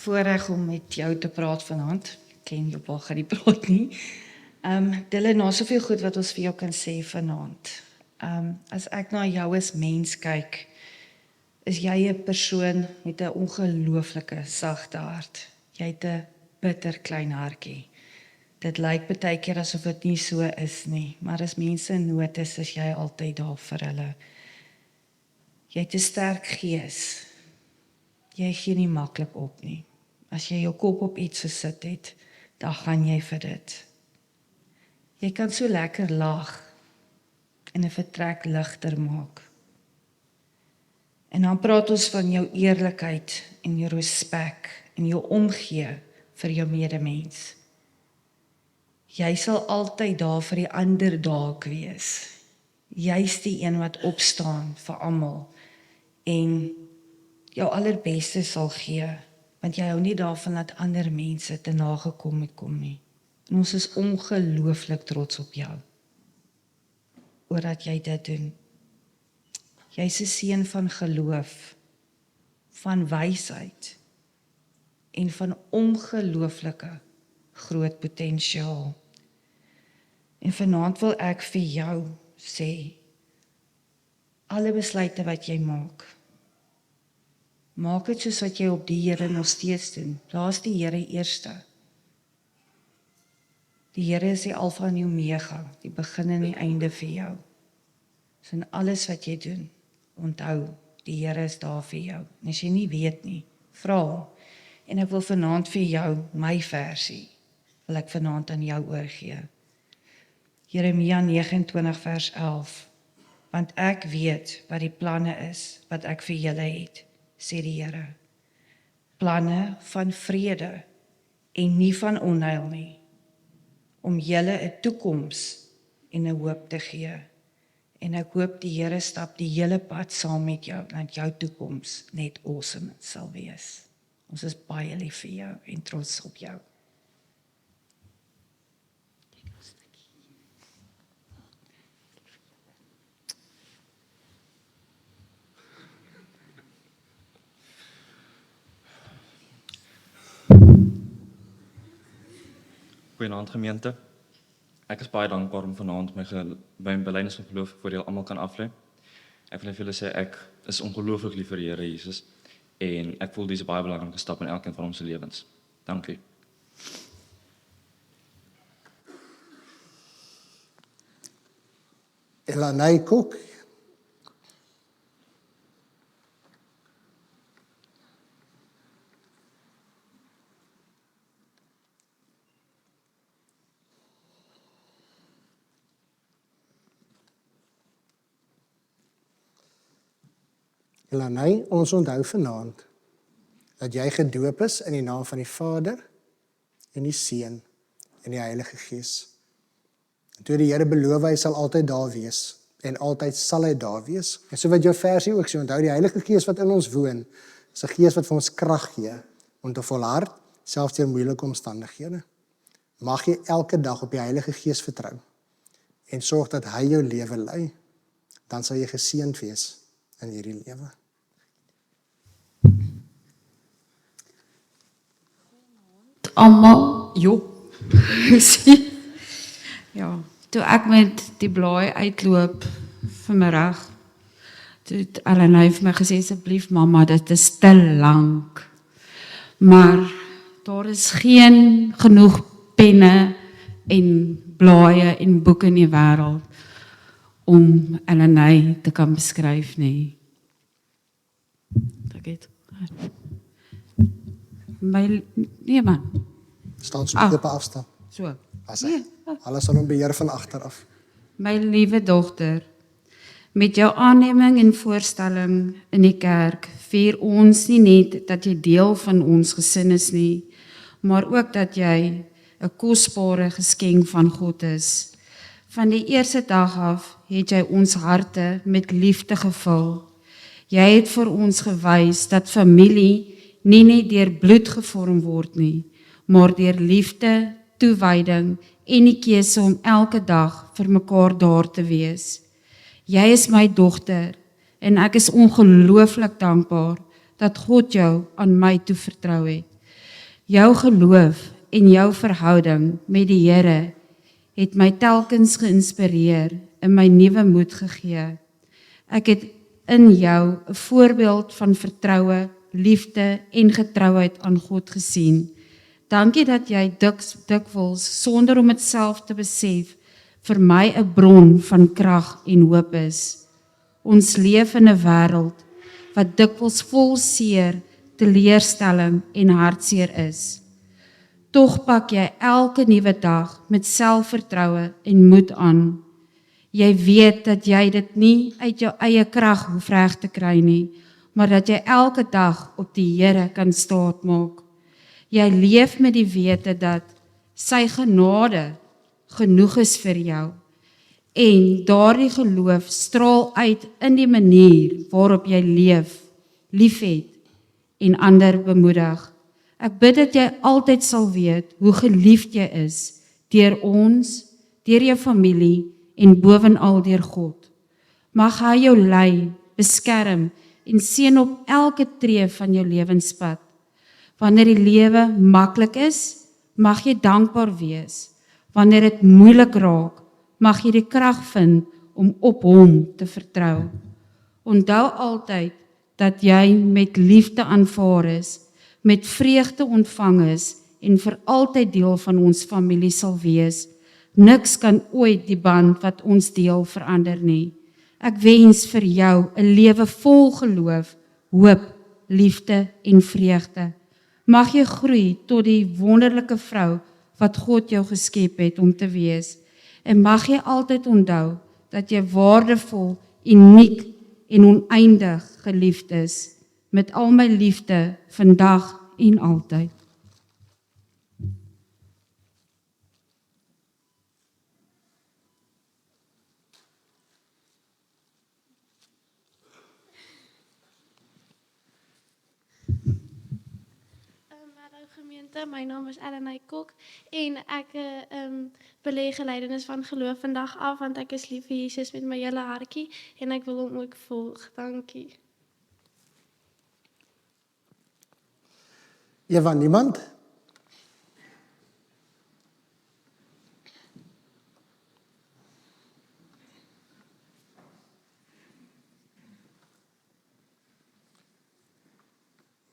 Voorreg om met jou te praat vanaand. Ek ken jou pa gaan nie praat nie. Dylan, na soveel goed wat ons vir jou kan sê vanaand. As ek na jou as mens kyk, is jy 'n persoon met 'n ongelooflike sagte hart. Jy het 'n bitter klein hartjie. Dit lyk baie keer asof dit nie so is nie, maar as mense in nood is jy altyd daar vir hulle. Jy het 'n sterk gees. Jy gee nie maklik op nie. As jy jou kop op iets gesit het, dan gaan jy vir dit. Jy kan so lekker lag en 'n vertrek ligter maak. En dan praat ons van jou eerlikheid en jou respek en jou omgee vir jou medemens. Jy sal altyd daar vir die ander dalk wees. Jy's die een wat opstaan vir almal en jou allerbeste sal gee, want jy hou nie daarvan dat ander mense te nagekom kom nie. En ons is ongelooflik trots op jou, oor dat jy dit doen. Jy's 'n seun van geloof, van wysheid, en van ongelooflike groot potensiaal. En vanaand wil ek vir jou sê, alle besluite wat jy maak dit soos wat jy op die Here nog steeds doen. Plaas die Here eerste. Die Here is die Alfa en die Omega, die begin en die einde vir jou. So in alles wat jy doen, onthou, die Here is daar vir jou. En as jy nie weet nie, vra hom. En ek wil vanaand vir jou, my versie, wil ek vanaand aan jou oorgee. Jeremia 29 vers 11. Want ek weet wat die planne is, wat ek vir julle het, sê die Here. Planne van vrede en nie van onheil nie, om julle 'n toekoms en 'n hoop te gee. En ek hoop die Here stap die hele pad saam met jou, dat jou toekoms net awesome sal wees. Ons is baie lief vir jou en trots op jou. Goeienaand gemeente. Ek is baie dankbaar om vanaand my belydenis van geloof voor julle almal kan aflê. Ek wil vir julle sê ek is ongelooflik lief vir die Here Jesus en ek voel dis 'n baie belangrike stap in elkeen van ons se lewens. Dankie. Elanay Cook. Elanay, ons onthou vanaand dat jy gedoop is in die naam van die Vader en die Seun en die Heilige Gees. En toe die Here beloof hy sal altyd daar wees en altyd sal hy daar wees. En so wat jou versie ook sê, onthou die Heilige Gees wat in ons woon, is 'n Gees wat vir ons krag gee om te volhard selfs deur moeilike omstandighede. Mag jy elke dag op die Heilige Gees vertrou en sorg dat hy jou lewe lei, dan sal jy geseënd wees in hierdie lewe. Almal, ja, toe ek met die blaai uitloop vanmiddag, toe het Elanay vir my gesê, asseblief mamma, dit is te lank, maar daar is geen genoeg penne en blaaie en boeke in die wêreld om Elanay te kan beskryf nie. Nee man. Staan so op afstand. So. Alles sal hom beheer van agter af. My liewe dogter, met jou aanneming en voorstelling in die kerk vier ons nie net dat jy deel van ons gesin is nie, maar ook dat jy 'n kosbare geskenk van God is. Van die eerste dag af het jy ons harte met liefde gevul. Jy het vir ons gewys dat familie nie net deur bloed gevorm word nie, maar deur liefde, toewyding en die keuse om elke dag vir mekaar daar te wees. Jy is my dogter en ek is ongelooflik dankbaar dat God jou aan my toevertrou het. Jou geloof en jou verhouding met die Here het my telkens geïnspireer en my nuwe moed gegee. Ek het in jou 'n voorbeeld van vertroue, liefde en getrouheid aan God gesien. Dankie dat jy dikwels sonder om dit self te besef vir my 'n bron van krag en hoop is. Ons leef in 'n wêreld wat dikwels vol seer, teleurstelling en hartseer is. Tog pak jy elke nuwe dag met selfvertroue en moed aan. Jy weet dat jy dit nie uit jou eie krag hoef reg te kry nie, maar dat jy elke dag op die Here kan staatmaak. Jy leef met die wete dat sy genade genoeg is vir jou. En daardie geloof straal uit in die manier waarop jy leef, liefhet en ander bemoedig. Ek bid dat jy altyd sal weet hoe geliefd jy is deur ons, deur jou familie en bovenal deur God. Mag hy jou lei, beskerm en seën op elke tree van jou lewenspad. Wanneer die lewe maklik is, mag jy dankbaar wees. Wanneer dit moeilik raak, mag jy die krag vind om op hom te vertrou. Onthou altyd dat jy met liefde aanvaar is, met vreugde ontvang is en vir altyd deel van ons familie sal wees. Niks kan ooit die band wat ons deel verander nie. Ek wens vir jou 'n lewe vol geloof, hoop, liefde en vreugde. Mag jy groei tot die wonderlike vrou wat God jou geskep het om te wees. En mag jy altyd onthou dat jy waardevol, uniek en oneindig geliefd is. Met al my liefde vandag en altyd. Hallo gemeente, my naam is Elena Kok en ek belê gelydenis van geloof vandag af want ek is lief vir Jesus met my hele hartjie en ek wil hom ook volg. Dankie. Van niemand?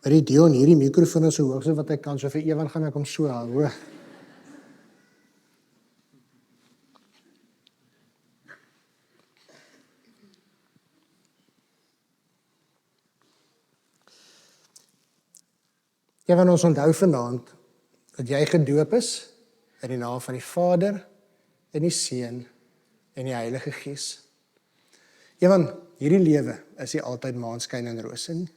Maar die Dion, hierdie mikrofoon is so hoog so wat ek kan, so vir Ewan gaan ek hom so hou, hoor. Ewan, ons onthou vanaand dat jy gedoop is in die naam van die Vader en die Seun en die Heilige Gees. Ewan, hierdie lewe is nie altyd maanskyn en rose nie.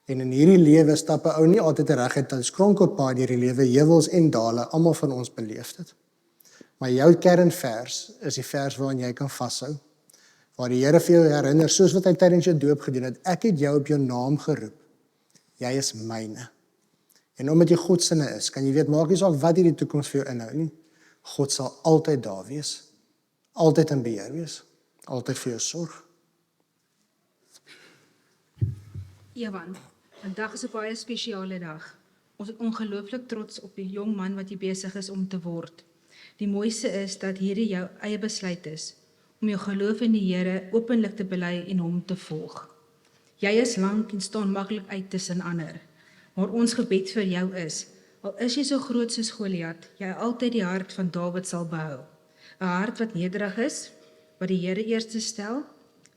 En in hierdie lewe stap 'n ou nie altyd reguit aan skronkelpad deur die lewe, heuwels en dale, almal van ons beleef dit. Maar jou kernvers is die vers waaraan jy kan vashou. Waar die Here vir jou herinner, soos wat hy tydens jou doop gedoen het, ek het jou op jou naam geroep. Jy is myne. En omdat jy God se is, kan jy weet, maak nie saak wat hierdie toekoms vir jou inhou nie. God sal altyd daar wees. Altyd in beheer wees. Altyd vir jou sorg. Ewan, vandag is 'n baie spesiale dag. Ons is ongelooflik trots op die jong man wat jy besig is om te word. Die mooiste is dat hierdie jou eie besluit is om jou geloof in die Here openlik te bely en hom te volg. Jy is lank en staan maklik uit tussen ander. Maar ons gebed vir jou is, al is jy so groot soos Goliat, jy altyd die hart van Dawid sal behou. 'n Hart wat nederig is, wat die Here eerste stel,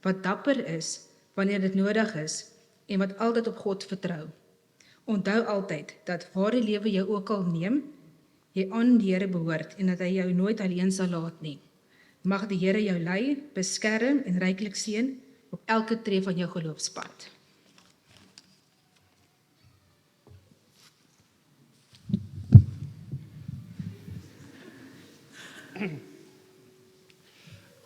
wat dapper is wanneer dit nodig is en wat altyd op God vertrou. Onthou altyd dat waar die lewe jou ook al neem, jy aan die Here behoort en dat hy jou nooit alleen sal laat nie. Mag die Here jou lei, beskerm en ryklik seën op elke tree van jou geloofspad.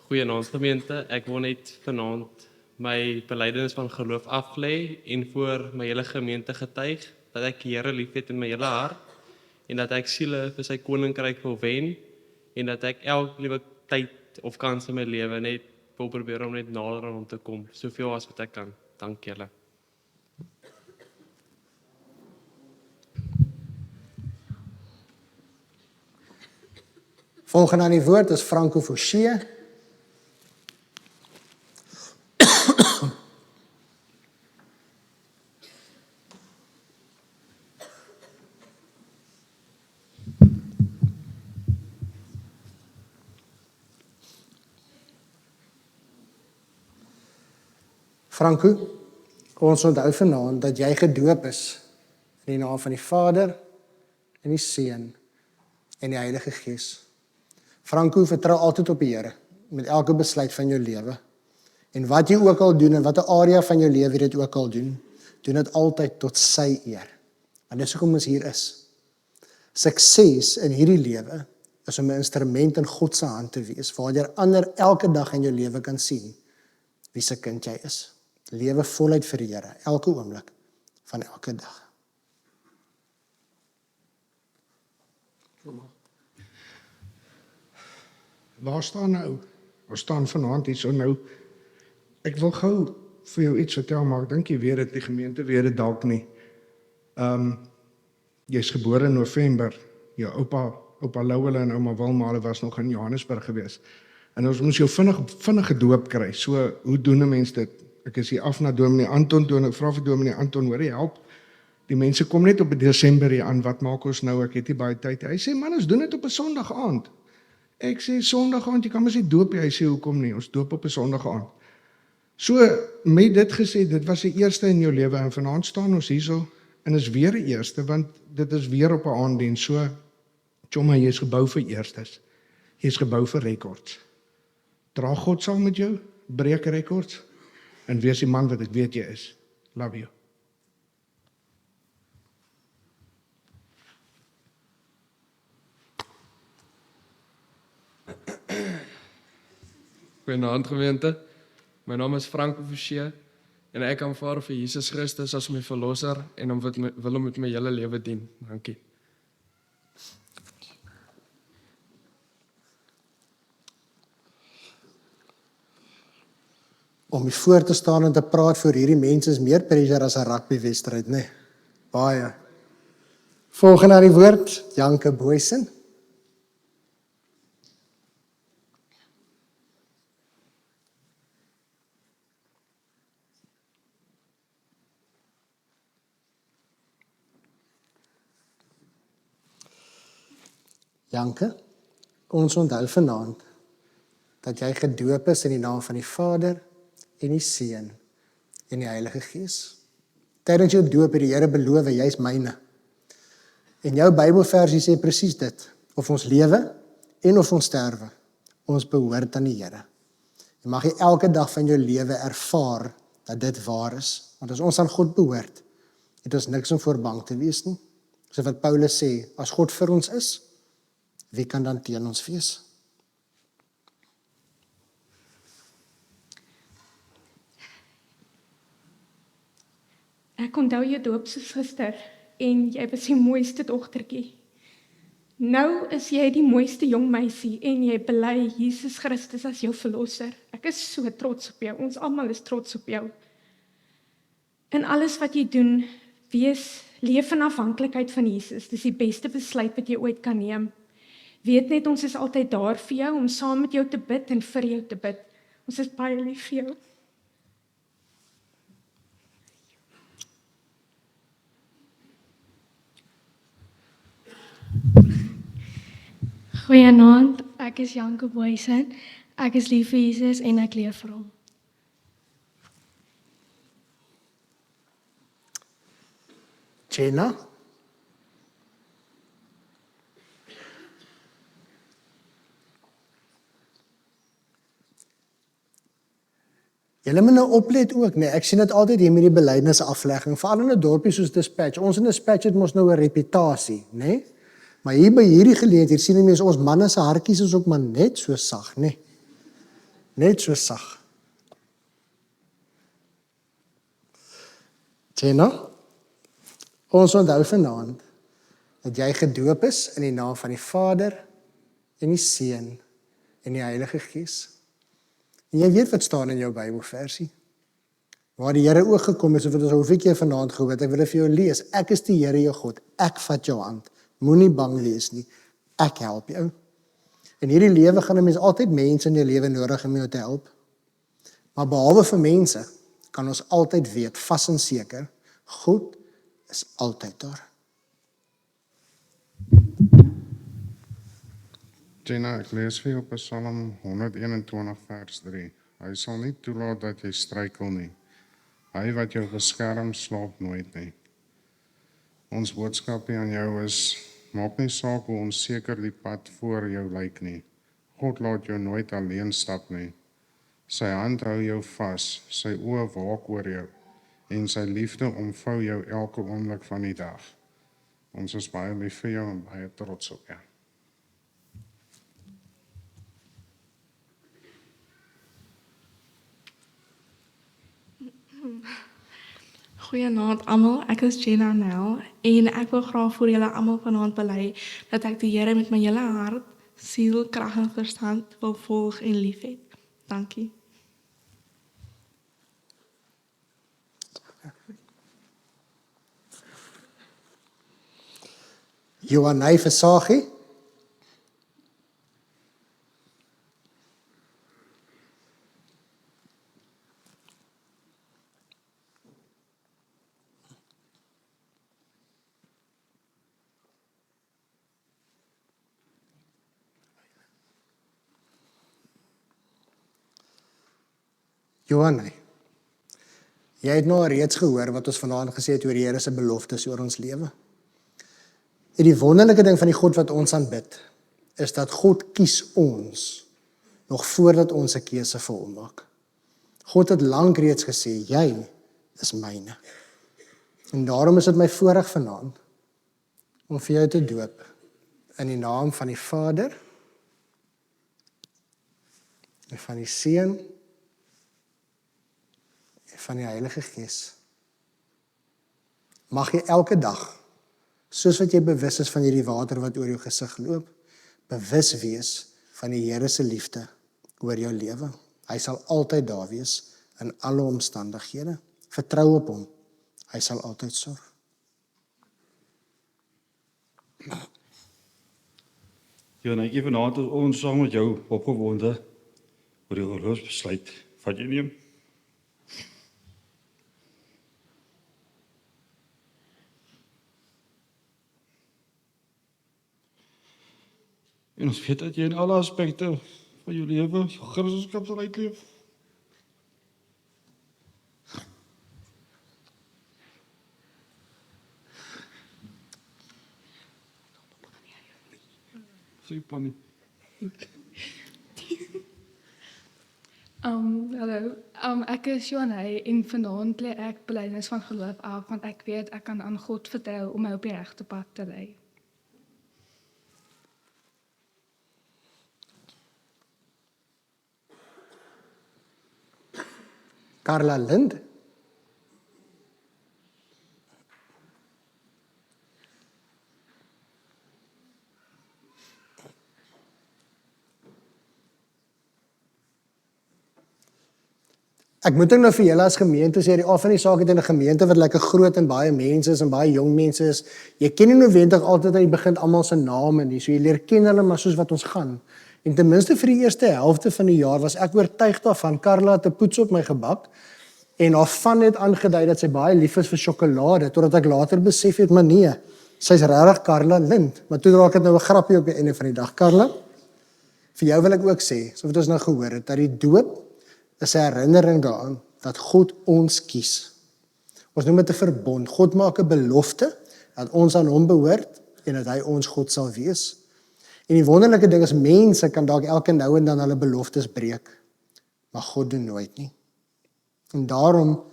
Goeienaand gemeente, ek wil net vanaand my belydenis van geloof aflê en voor my hele gemeente getuig dat ek die Here liefhet in my hele hart en dat ek siele vir sy koninkryk wil wen en dat ek elke liewe tyd of kans in my lewe net wil probeer om net nader aan hom te kom, soveel as wat ek kan. Dank julle. Volgende aan die woord is Franco Forshee. Franco, ons onthou vanaand dat jy gedoop is in die naam van die Vader en die Seun en die Heilige Gees. Franco, vertrou altyd op die Here met elke besluit van jou lewe. En wat jy ook al doen en watter area van jou lewe jy dit ook al doen dit altyd tot sy eer. En dis hoekom ons hier is. Sukses in hierdie lewe is om 'n instrument in God se hand te wees, waardeur ander elke dag in jou lewe kan sien wie se kind jy is. Lewe voluit vir die Here, elke oomblik van elke dag. Waar staan nou? Ons staan vanaand hier so nou. Ek wil gou vir jou iets vertel, maar ek dink jy weet dit, die gemeente weet dit dalk nie. Jy's gebore in November. Jou oupa Louwele en ouma Wilma, hulle was nog in Johannesburg gewees. En ons moes jou vinnig gedoop kry. So, hoe doen 'n mens dit? Ek is hier af na Dominee Anton toe en ek vra vir Dominee Anton, hoor jy help? Die mense kom net op 'n Desember hier aan, wat maak ons nou? Ek het nie baie tyd. Hy sê, man, ons doen dit op 'n Sondag aand. Ek sê, Sondag aand, jy kan mos nie doop nie. Hy sê, hoekom nie? Ons doop op 'n Sondag aand. So, met dit gesê, dit was die eerste in jou lewe en vanaand staan ons hierso en is weer die eerste, want dit is weer op 'n aanddiens. So, Choma, jy is gebou vir eerstes. Jy is gebou vir rekords. Dra God saam met jou, breek rekords en wees die man wat ek weet jy is. Love you. Goeienaand gemeente. My naam is Franco Forshee en ek aanvaar vir Jesus Christus as my verlosser en wil hom met my hele lewe dien. Dankie. Om hier voor te staan en te praat voor hierdie mense is meer pressure as 'n rugbywedstryd, né? Baie. Volgende aan die woord, Janke Boysen. Janke, ons onthou vanaand dat jy gedoop is in die naam van die Vader en die Seun en die Heilige Gees. Tydens jou doop het die Here beloof, jy is myne. En jou Bybelversie sê presies dit, of ons lewe en of ons sterwe, ons behoort aan die Here. Jy mag jy elke dag van jou lewe ervaar dat dit waar is, want as ons aan God behoort, het ons niks om voor bang te wees nie. So wat Paulus sê, as God vir ons is, wie kan dan teen ons wees? Ek onthou jou doop soos gister en jy was die mooiste dogtertjie. Nou is jy die mooiste jong meisie en jy bely Jesus Christus as jou verlosser. Ek is so trots op jou. Ons almal is trots op jou. In alles wat jy doen, leef in afhanklikheid van Jesus. Dis die beste besluit wat jy ooit kan neem. Weet net, ons is altyd daar vir jou, om saam met jou te bid en vir jou te bid. Ons is baie lief vir jou. Goeienaand, ek is Janke Boysen. Ek is lief vir Jesus en ek leef vir hom. Jenna? Julle moet nou oplet ook, nee. Ek sien dit altyd hier met die belydenisaflegging, veral in 'n dorpie soos Dispatch. Ons in Dispatch het mos nou 'n reputasie, nê? Nee? Maar hier by hierdie geleentheid sien die mense ons manne se hartjies is ook maar net so sag, nê? Nee? Net so sag. Jenna, ons onthou vanaand dat jy gedoop is in die naam van die Vader en die Seun en die Heilige Gees. En jy weet wat staan in jou Bybelversie. Waar die Here ook gekom het, so wat ons hoeveel keer vanaand gehoor het, ek wil dit vir jou lees. Ek is die Here jou God, ek vat jou hand. Moenie bang wees nie, ek help jou. In hierdie lewe gaan 'n mens altyd mense in jou lewe nodig om jou te help. Maar behalwe vir mense, kan ons altyd weet, vas en seker, God is altyd daar. Jenna, ek lees vir jou op Psalm 121 vers 3. Hy sal nie toelaat dat jy struikel nie. Hy wat jou beskerm, slaap nooit nie. Ons boodskap aan jou is, maak nie saak hoe onseker die pad voor jou lyk nie. God laat jou nooit alleen stap nie. Sy hand hou jou vas, sy oë waak oor jou, en sy liefde omvou jou elke oomblik van die dag. Ons is baie lief vir jou en baie trots op jou. Goeienaand almal, ek is Jenna Nel en ek wil graag vir julle almal vanaand bely dat ek die Here met my hele hart, siel, krag en verstand wil volg en liefhet. Dankie. Johanay Versaghi. Johanay, jy het nou reeds gehoor wat ons vanaand gesê het oor die Here se beloftes oor ons lewe. En die wonderlike ding van die God wat ons aanbid, is dat God kies ons nog voordat ons 'n keuse vir hom maak. God het lank reeds gesê, jy is myne. En daarom is dit my voorreg vanaand om vir jou te doop in die naam van die Vader en van die Seun van die Heilige Gees. Mag jy elke dag, soos wat jy bewus is van hierdie water wat oor jou gesig loop, bewus wees van die Here se liefde oor jou lewe. Hy sal altyd daar wees in alle omstandighede. Vertrou op hom. Hy sal altyd sorg. Johanay, vanaand is ons saam met jou opgewonde oor die geloofsbesluit wat jy neem. En ons weet dat jy in alle aspekte van jou lewe jou Christendom sal uitleef. Sê Pannie. Hallo. Ek is Johanay en vanaand lê ek belydenis van geloof af want ek weet ek kan aan God vertrou om my op die regte pad te lei. Carla Lind. Ek moet nou vir julle as gemeente sê, die af van die saak het in 'n gemeente wat lekker groot en baie mense is en baie jong mense is. Jy ken nie noodwendig altyd aan die begin almal se name nie, so jy leer ken hulle maar soos wat ons gaan. En ten minste vir die eerste helfte van die jaar was ek oortuig daarvan. Carla het 'n poets op my gebak en haar van het aangedui dat sy baie lief is vir sjokolade, totdat ek later besef het, maar nee, sy's regtig Carla Lind. Maar toe raak dit nou 'n grappie op die einde van die dag. Carla, vir jou wil ek ook sê, so wat ons nou gehoor het, dat die doop is 'n herinnering daaraan dat God ons kies. Ons noem dit 'n verbond. God maak 'n belofte dat ons aan hom behoort en dat hy ons God sal wees. En die wonderlike ding is, mense kan dalk elke nou en dan hulle beloftes breek, maar God doen nooit nie. En daarom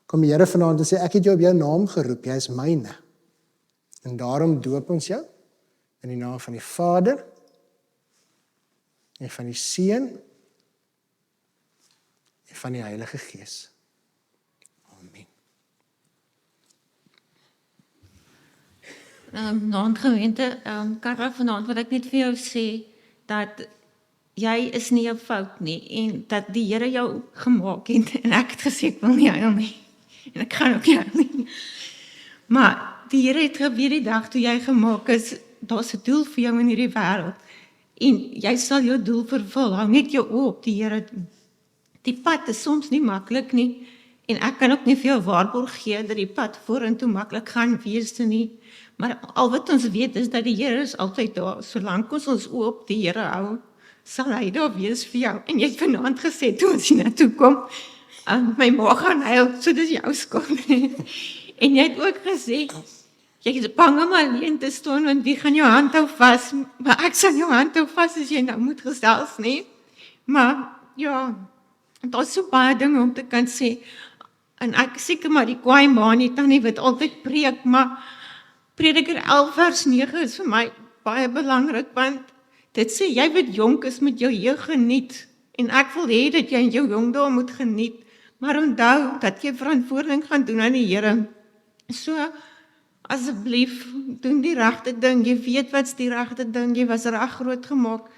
kom die Here vanaand en sê, ek het jou op jou naam geroep, jy is myne. En daarom doop ons jou in die naam van die Vader en van die Seun en van die Heilige Gees. Amen. Naand gemeente, Karla, vanaand wil ek net vir jou sê dat jy is nie 'n fout nie en dat die Here jou gemaak het en ek het gesê ek wil nie huil nie. En ek gaan ook nie huil nie. Maar die Here het geweet die dag toe jy gemaak is, daar's 'n doel vir jou in hierdie wêreld. En jy sal jou doel vervul. Hou net jou oë op die Here doen. Die pad is soms nie maklik nie en ek kan ook nie vir jou waarborg gee dat die pad vorentoe maklik gaan wees nie. Maar al wat ons weet is dat die Here is altyd daar. Solank ons oë op die Here hou, sal hy daar wees vir jou. En jy het vanaand gesê toe ons hiernatoe kom, my ma gaan huil, so dis jou skuld. En jy het ook gesê, jy is bang om alleen te staan, want wie gaan jou hand hou vas? Maar ek sal jou hand hou vas as jy nou moet gesels, nie? Maar ja, daar's so baie dinge om te kan sê. En ek seker maar die kwaai ma nie tannie wat altyd preek, maar Prediker 11 vers 9 is vir my baie belangrik, want dit sê jy wat jonk is met jou jeug geniet. En ek wil hê dat jy in jou jong dae moet geniet, maar onthou dat jy verantwoording gaan doen aan die Here. So asseblief doen die regte ding. Jy weet wat's die regte ding. Jy was reg groot gemaak.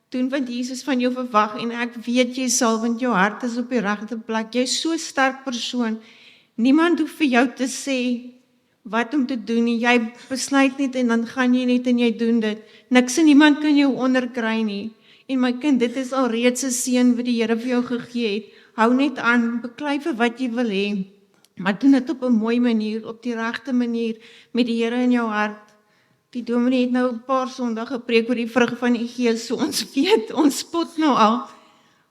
Doen wat Jesus van jou verwag en ek weet jy sal, want jou hart is op die regte plek. Jy's so 'n sterk persoon. Niemand hoef vir jou te sê wat om te doen nie. Jy besluit net en dan gaan jy net en jy doen dit. Niks en niemand kan jou onderkry nie. En my kind, dit is alreeds 'n seën wat die Here vir jou gegee het. Hou net aan, beklei vir wat jy wil hê. Maar doen dit op 'n mooi manier, op die regte manier, met die Here in jou hart. Die dominee het nou 'n paar Sondae gepreek oor die vrug van die Gees, so ons weet, ons spot nou al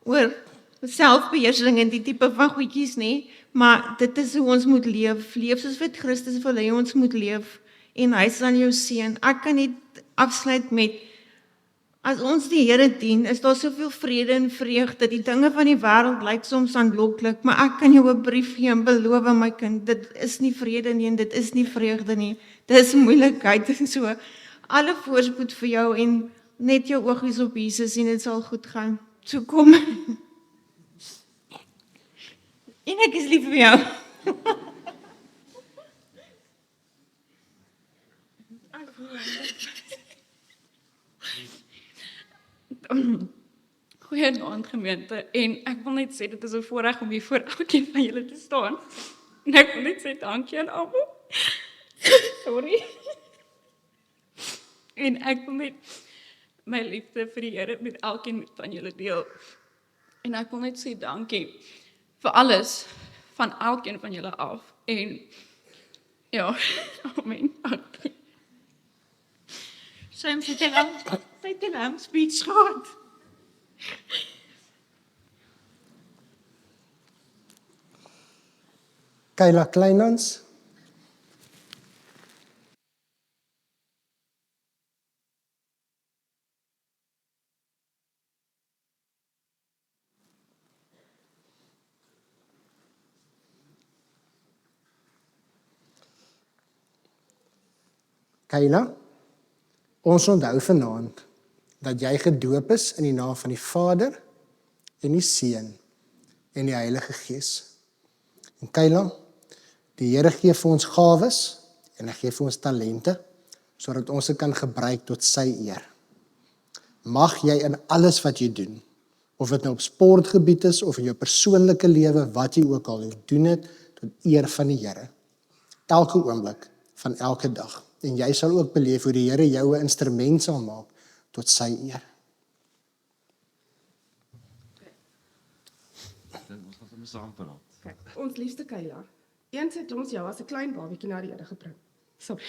oor selfbeheersing en die tipe van goedjies, nê? Maar dit is hoe ons moet leef. Leef soos wat Christus wil hê ons moet leef en hy sal jou seën. Ek kan net afsluit met as ons die Here dien, is daar soveel vrede en vreugde. Die dinge van die wêreld lyk soms aanloklik, maar ek kan jou 'n brief gee en beloof my kind, dit is nie vrede nie en dit is nie vreugde nie. Dit is moeilikheid en so. Alle voorspoed vir jou en net jou oogies op Jesus en dit sal goed gaan. So kom. En ek is lief vir jou. Goeienaand gemeente en ek wil net sê dit is 'n voorreg om hier voor elkeen van julle te staan. En ek wil net sê dankie aan almal. Sorry. En ek wil net my liefde vir die Here met elkeen van julle deel. En ek wil net sê dankie vir alles van elkeen van julle af. En ja, amen. Sy het 'n lang speech gehad. Kayla Kleinans. Kayla, ons onthou vanaand dat jy gedoop is in die naam van die Vader en die Seun en die Heilige Gees. En Kayla, die Here gee vir ons gawes en hy gee vir ons talente sodat ons dit kan gebruik tot sy eer. Mag jy in alles wat jy doen, of dit nou op sportgebied is of in jou persoonlike lewe, wat jy ook al doen dit tot eer van die Here. Elke oomblik van elke dag. En jy sal ook beleef hoe die Here jou 'n instrument sal maak tot sy eer. Ons gaan saam praat. Kijk, ons liefste Kayla. Eens het ons jou as 'n klein babietjie na die Here gebring. Sorry.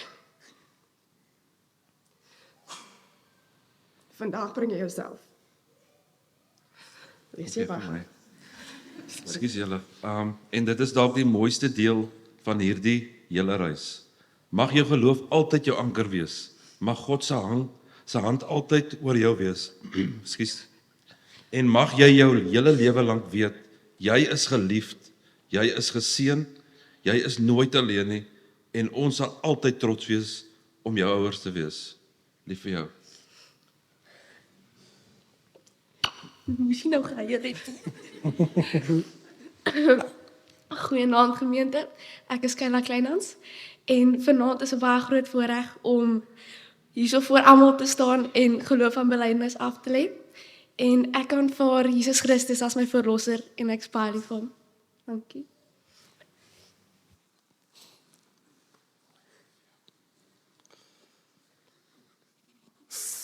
Vandag bring jy jouself. Wees jy baie. Ekskuus julle. En dit is dalk die mooiste deel van hierdie hele reis. Mag jou geloof altyd jou anker wees. Mag God se hand altyd oor jou wees. Ekskuus. En mag jy jou hele lewe lank weet, jy is geliefd, jy is geseën, jy is nooit alleen nie en ons sal altyd trots wees om jou ouers te wees. Lief vir jou. Misschien nou ga je dit. Goeienaand gemeente. Ek is Kayla Kleinans En vanaand is 'n baie groot voorreg om hierso voor almal te staan en geloof en belydenis af te lê. En ek aanvaar Jesus Christus as my verlosser en ek is baie lief vir hom. Dankie.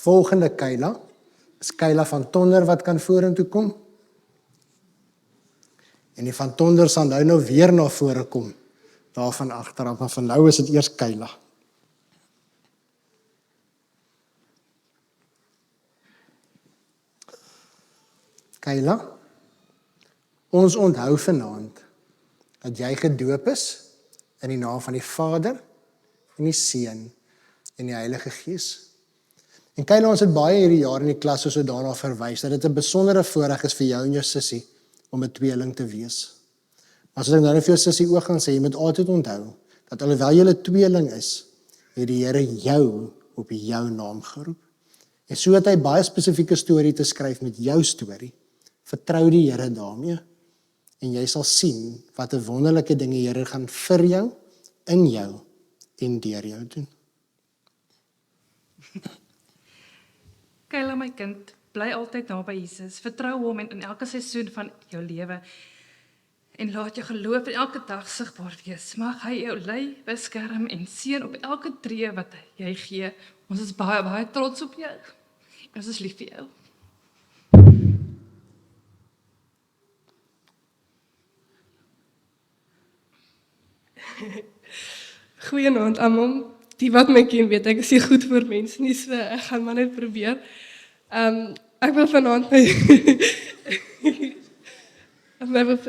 Volgende Kayla is Kayla van Tonder wat kan vorentoe kom. En die van Tonder sal nou weer na vore kom. Daarvan agteraf, maar van nou is dit eers Kayla. Kayla, ons onthou vanaand dat jy gedoop is in die naam van die Vader en die Seun en die Heilige Gees. En Kayla, ons het baie hierdie jaar in die klas so daarna verwys dat dit 'n besondere voorreg is vir jou en jou sussie om 'n tweeling te wees. Maar as ek nou net vir jou sussie ook gaan sê, jy moet altyd onthou dat alhoewel jy 'n tweeling is, het die Here jou op jou naam geroep. En so het hy baie spesifieke storie te skryf met jou storie. Vertrou die Here daarmee en jy sal sien wat 'n wonderlike dinge die Here gaan vir jou, in jou en deur jou doen. Kayla, my kind, bly altyd naby Jesus. Vertrou hom in elke seisoen van jou lewe. En laat jou geloof elke dag sigbaar wees. Mag hy jou lei, beskerm en seën op elke tree wat jy gee. Ons is baie, baie trots op jou. Ons is lief vir jou. Goeienaand almal. Die wat my ken weet, ek is nie goed vir mense nie, so ek gaan maar net probeer. Ek wil vanaand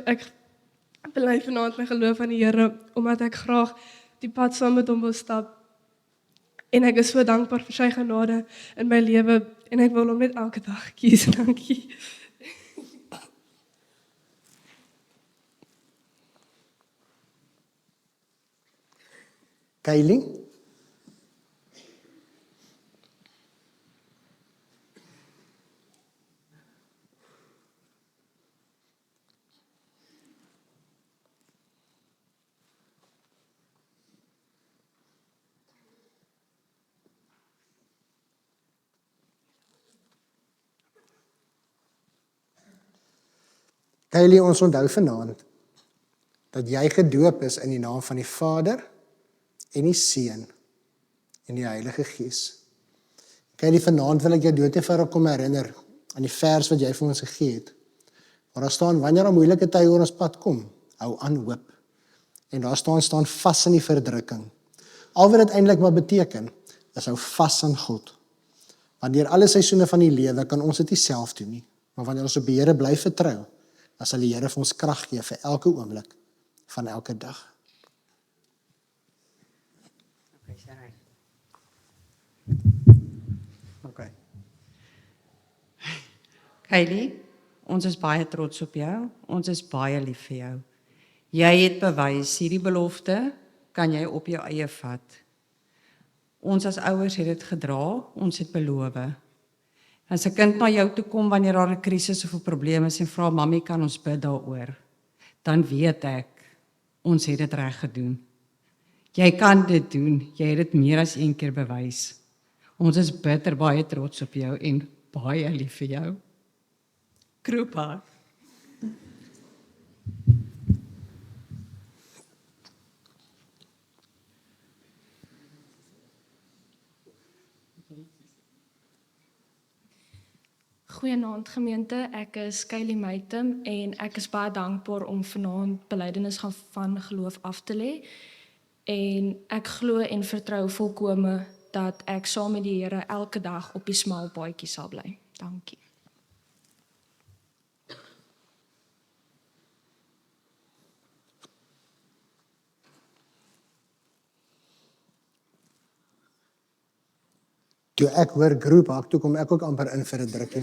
ek bely vanaand my geloof aan die Here, omdat ek graag die pad saam met hom wil stap. En ek is so dankbaar vir sy genade in my lewe en ek wil hom net elke dag kies. Dankie. Kylie? Kylie, ons onthou vanaand dat jy gedoop is in die naam van die Vader en die Seun en die Heilige Gees. Kylie, vanaand wil ek jou dood kom herinner aan die vers wat jy vir ons gegee het. Waar daar staan, wanneer daar moeilike tye oor ons pad kom, hou aan hoop. En daar staan vas in die verdrukking. Al wat dit eintlik maar beteken, is hou vas aan God. Want deur alle seisoene van die lewe kan ons dit nie self doen nie. Maar wanneer ons op die Here bly vertrou, dan sal die Here vir ons krag gee vir elke oomblik van elke dag. Okay. Kylie, ons is baie trots op jou. Ons is baie lief vir jou. Jy het bewys hierdie belofte kan jy op jou eie vat. Ons as ouers het dit gedra, ons het beloof. As 'n kind na jou toe kom wanneer daar 'n krisis of 'n probleem is en vra mammie, kan ons bid daaroor, dan weet ek ons het dit reg gedoen. Jy kan dit doen. Jy het dit meer as een keer bewys. Ons is bitter baie trots op jou en baie lief vir jou. Krupa. Goeienaand gemeente, ek is Kylie Meitem en ek is baie dankbaar om vanaand belydenis van geloof af te lê. En ek glo en vertrou volkome dat ek saam met die Here elke dag op die smal paadjie sal bly. Dankie. Toe ek hoor groep hak, toe kom ek ook amper in vir 'n drukkie.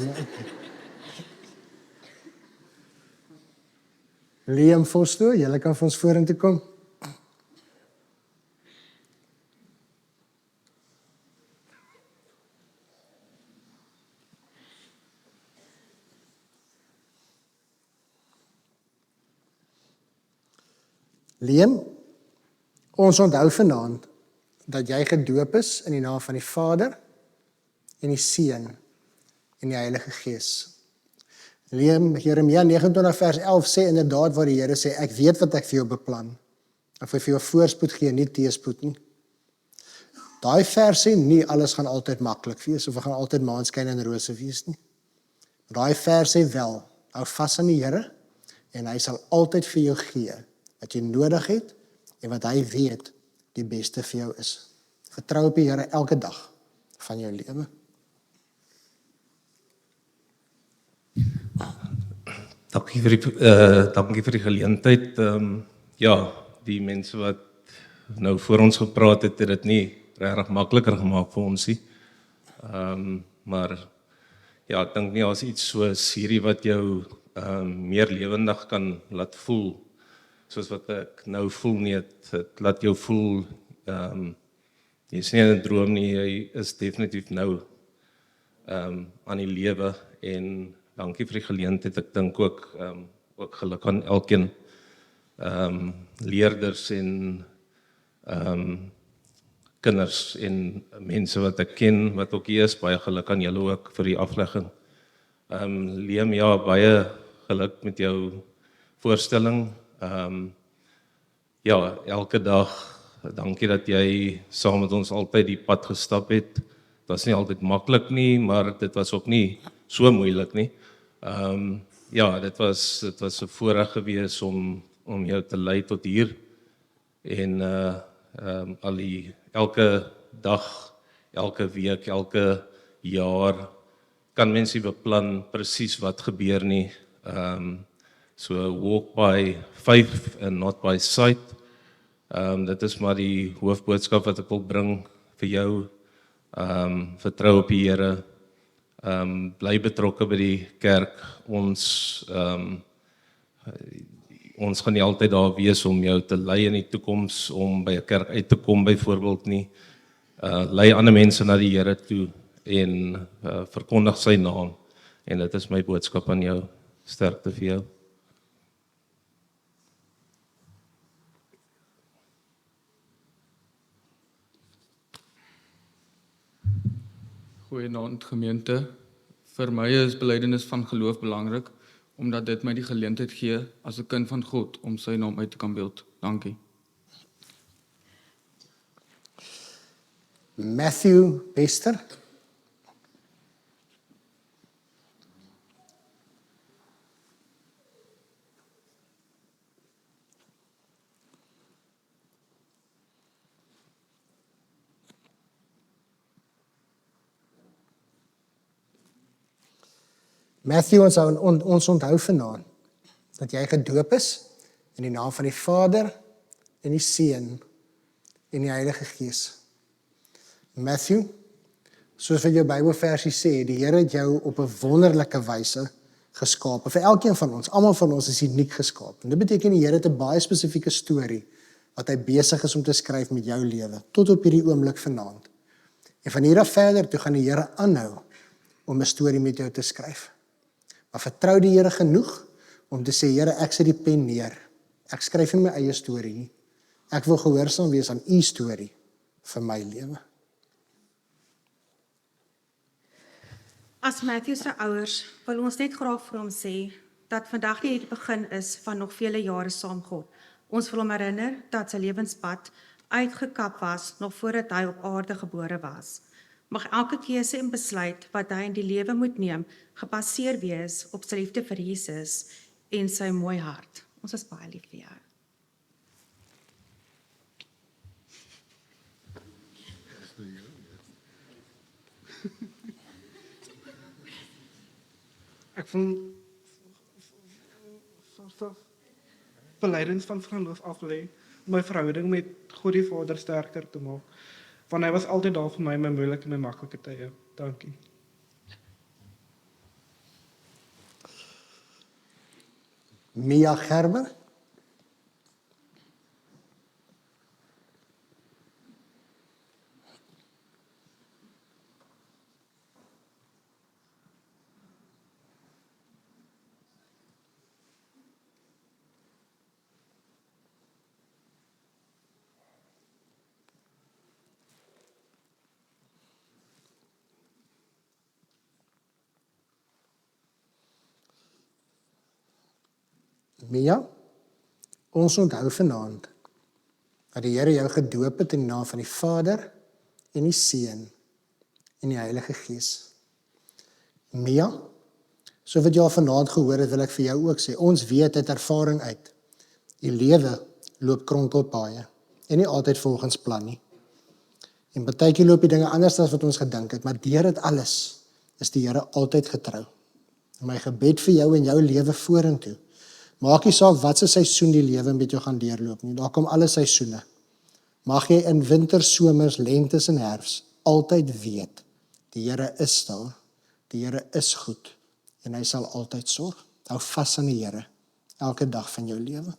Liam Fosto, julle kan vir ons vorentoe kom. Liam, Ons onthou vanaand dat jy gedoop is in die naam van die Vader en die Seun en die Heilige Gees. Jeremia 29 vers 11 sê inderdaad waar die Here sê, ek weet wat ek vir jou beplan. Ek wil vir jou voorspoed gee, nie teëspoed nie. Daai vers sê nie alles gaan altyd maklik wees of gaan altyd maanskyn en rose wees nie. Daai vers sê wel, hou vas aan die Here en hy sal altyd vir jou gee wat jy nodig het en wat hy weet die beste vir jou is. Vertrou op die Here elke dag van jou lewe. Dankie vir die geleentheid. Ja, die mense wat nou voor ons gepraat het dit nie regtig makliker gemaak vir ons nie. Maar ja, ek dink nie as iets soos hierdie wat jou meer lewendig kan laat voel, soos wat ek nou voel nie, het laat jou voel, jy is nie in 'n droom nie, jy is definitief nou aan die lewe en dankie vir die geleentheid. Ek dink ook geluk aan elkeen leerders en kinders en mense wat ek ken, wat ook hier is, baie geluk aan julle ook vir die aflegging. Liam, ja, baie geluk met jou voorstelling. Ja, elke dag, dankie dat jy saam met ons altyd die pad gestap het. Dit was nie altyd maklik nie, maar dit was ook nie so moeilik nie. Ja, dit was 'n voorreg gewees om jou te lei tot hier. En elke dag, elke week, elke jaar kan mense beplan presies wat gebeur nie. So walk by faith and not by sight. Dit is maar die hoofboodskap wat ek wil bring vir jou. Vertrou op die Here. Bly betrokke by die kerk. Ons gaan nie altyd daar wees om jou te lei in die toekoms, om by 'n kerk uit te kom byvoorbeeld nie. Lei ander mense na die Here toe en verkondig sy naam. En dit is my boodskap aan jou. Sterkte vir jou. Goeienaand gemeente. Vir my is belydenis van geloof belangrik, omdat dit my die geleentheid gee as 'n kind van God om sy naam uit te kan beeld. Dankie. Matthew Bester. Matthew, ons onthou vanaand dat jy gedoop is in die naam van die Vader en die Seun en die Heilige Gees. Matthew, soos wat jou Bybelversie sê, die Here het jou op 'n wonderlike wyse geskaap. Vir elkeen van ons, almal van ons is uniek geskaap. En dit beteken die Here het 'n baie spesifieke storie wat hy besig is om te skryf met jou lewe tot op hierdie oomblik vanaand. En van hier af verder toe gaan die Here aanhou om 'n storie met jou te skryf. Maar vertrou die Here genoeg om te sê, Here, ek sit die pen neer. Ek skryf nie my eie storie nie. Ek wil gehoorsaam wees aan u storie vir my lewe. As Matthew se ouers wil ons net graag vir hom sê dat vandag nie die begin is van nog vele jare saam God. Ons wil hom herinner dat sy lewenspad uitgekap was nog voordat hy op aarde gebore was. Mag elke keuse en besluit wat hy in die lewe moet neem, gebaseer wees op sy liefde vir Jesus en sy mooi hart. Ons is baie lief vir jou. Ek voel belydenis van geloof aflê om my verhouding met God die Vader sterker te maak. Want hy was altyd daar vir my in my moeilike en my maklike tye. Dankie. Mia Gerber. Mia, ons onthou vanaand dat die Here jou gedoop het in die naam van die Vader en die Seun en die Heilige Gees. Mia, so wat jy al vanaand gehoor het, wil ek vir jou ook sê, ons weet uit ervaring uit, die lewe loop kronkelpaaie en nie altyd volgens plan nie. En partykeer loop die dinge anders as wat ons gedink het, maar deur dit alles is die Here altyd getrou. En my gebed vir jou en jou lewe vorentoe, maak nie saak wat se seisoen die lewe met jou gaan deurloop nie, daar kom alle seisoene. Mag jy in winter, somers, lentes en herfs altyd weet, die Here is daar, die Here is goed en hy sal altyd sorg. Hou vas aan die Here elke dag van jou lewe.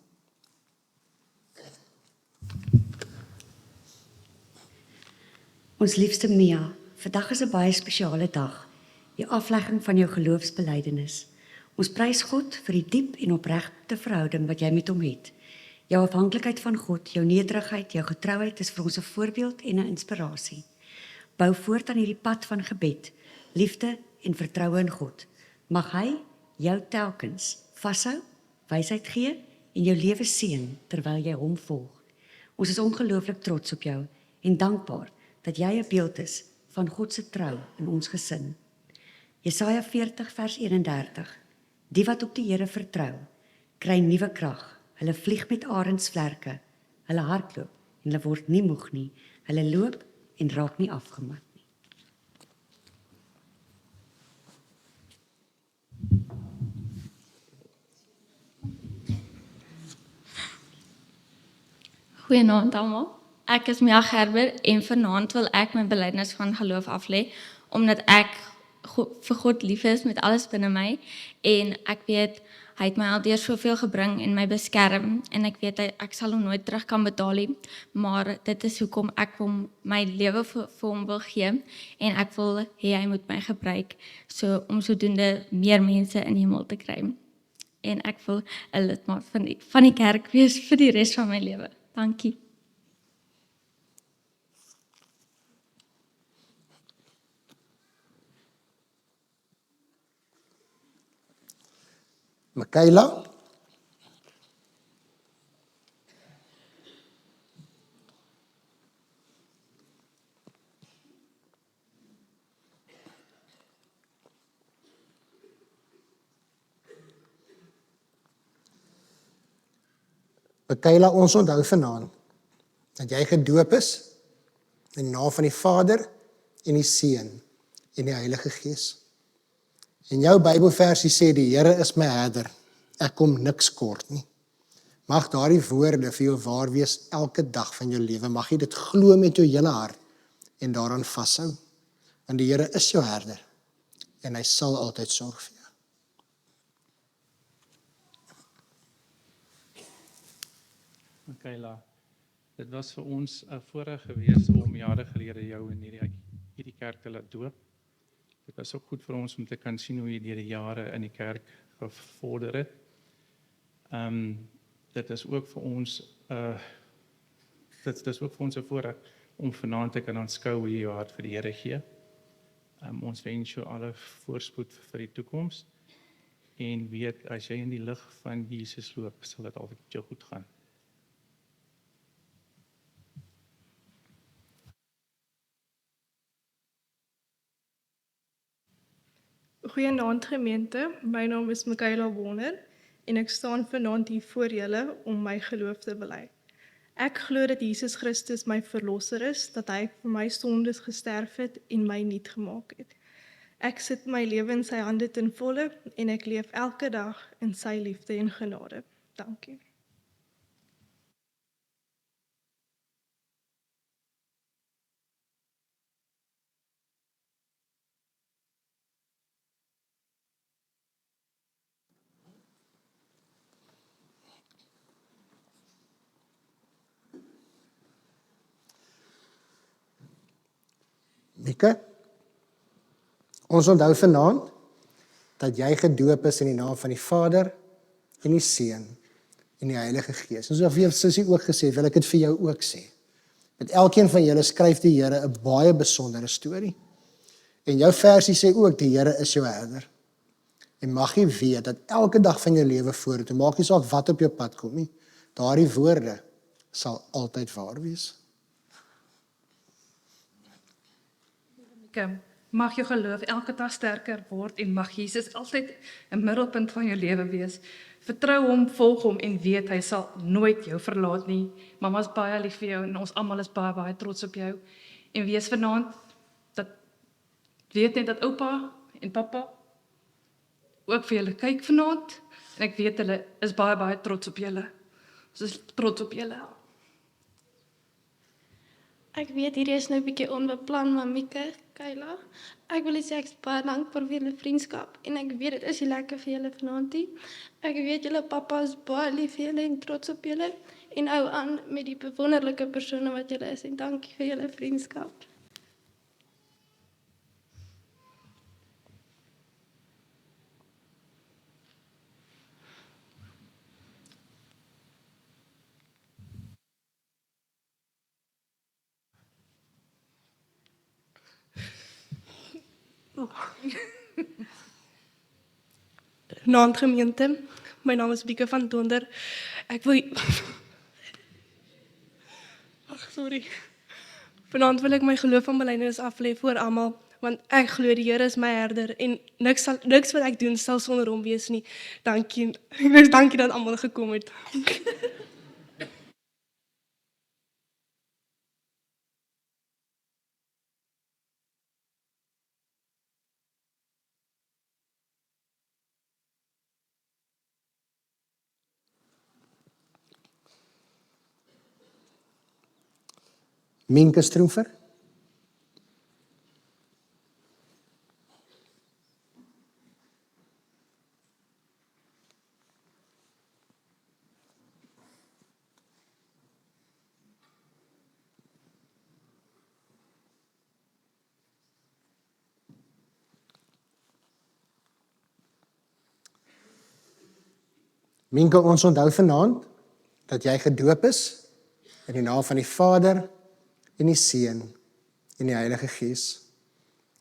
Ons liefste Mia, vandag is 'n baie spesiale dag, die aflegging van jou geloofsbelijdenis. Ons prys God vir die diep en opregte verhouding wat jy met hom het. Jou afhanklikheid van God, jou nederigheid, jou getrouheid is vir ons 'n voorbeeld en 'n inspirasie. Bou voort aan hierdie pad van gebed, liefde en vertroue in God. Mag hy jou telkens vashou, wysheid gee en jou lewe seën terwyl jy hom volg. Ons is ongelooflik trots op jou en dankbaar dat jy 'n beeld is van God se trou in ons gesin. Jesaja 40 vers 31. Die wat op die Here vertrou, kry nuwe krag. Hulle vlieg met arendsvlerke, hulle hardloop en hulle word nie moeg nie. Hulle loop en raak nie afgemat nie. Goeienaand almal. Ek is Mia Gerber en vanaand wil ek my belydenis van geloof aflê omdat ek vir God lief is met alles binne my en ek weet hy het my al deur soveel gebring en my beskerm en ek weet ek sal hom nooit terug kan betaal nie, maar dit is hoekom ek hom my lewe vir hom wil gee en ek wil hê hy moet my gebruik om sodoende meer mense in die hemel te kry. En ek wil 'n lidmaat van die kerk wees vir die res van my lewe. Dankie. Michaela, ons onthou vanaand dat jy gedoop is in die naam van die Vader en die Seun en die Heilige Gees. En jou Bybelversie sê die Here is my herder, ek kom niks kort nie. Mag daardie woorde vir jou waar wees elke dag van jou lewe. Mag jy dit glo met jou hele hart en daaraan vashou. Want die Here is jou herder en hy sal altyd sorg vir jou. Michaela, dit was vir ons 'n voorreg gewees om jare gelede jou in hierdie kerk te laat doop. Dit was ook goed vir ons om te kan sien hoe jy deur die jare in die kerk gevorder het. Dit is ook vir ons dit is ook vir ons 'n voorreg om vanaand te kan aanskou hoe jy jou hart vir die Here gee. Ons wens jou alle voorspoed vir die toekoms en weet as jy in die lig van Jesus loop, sal dit altyd met jou goed gaan. Goeienaand gemeente, my naam is Michaela Bonner en ek staan vanaand hier voor julle om my geloof te bely. Ek glo dat Jesus Christus my verlosser is, dat hy vir my sondes gesterf het en my nuut gemaak het. Ek sit my lewe in sy hande ten volle en ek leef elke dag in sy liefde en genade. Dankie. Mieke, ons onthou vanaand dat jy gedoop is in die naam van die Vader en die Seun en die Heilige Gees. En soos vir sussie ook gesê, wil ek dit vir jou ook sê. Met elkeen van julle skryf die Here 'n baie besondere storie. En jou versie sê ook die Here is jou herder. En mag jy weet dat elke dag van jou lewe vorentoe, maak nie saak wat op jou pad kom nie, daardie woorde sal altyd waar wees. Mag jou geloof elke dag sterker word en mag Jesus altyd 'n middelpunt van jou lewe wees. Vertrou hom, volg hom en weet hy sal nooit jou verlaat nie. Mamma is baie lief vir jou en ons almal is baie trots op jou. En wees vanaand dat weet net dat oupa en pappa ook vir julle kyk vanaand en ek weet hulle is baie trots op julle. Ons is trots op julle. Ek weet hierdie is nou 'n bietjie onbeplan, maar Mieke, Kayla, ek wil sê ek is baie dankbaar vir julle vriendskap en ek weet dit is nie lekker vir julle vanaand nie. Ek weet julle pappa is baie lief vir julle en trots op julle en hou aan met die wonderlike persone wat julle is en dankie vir julle vriendskap. Naand gemeente, my naam is Bieke van Donder. Ek wil sorry. Vanaand wil ek my geloof en belydenis aflê voor almal, want ek glo die Here is my herder en niks wat ek doen sal sonder hom wees nie. Dankie. Dankie dat almal gekom het. Minke Stroever. Minke, ons onthou vanaand dat jy gedoop is in die naam van die Vader en die Seun en die Heilige Gees.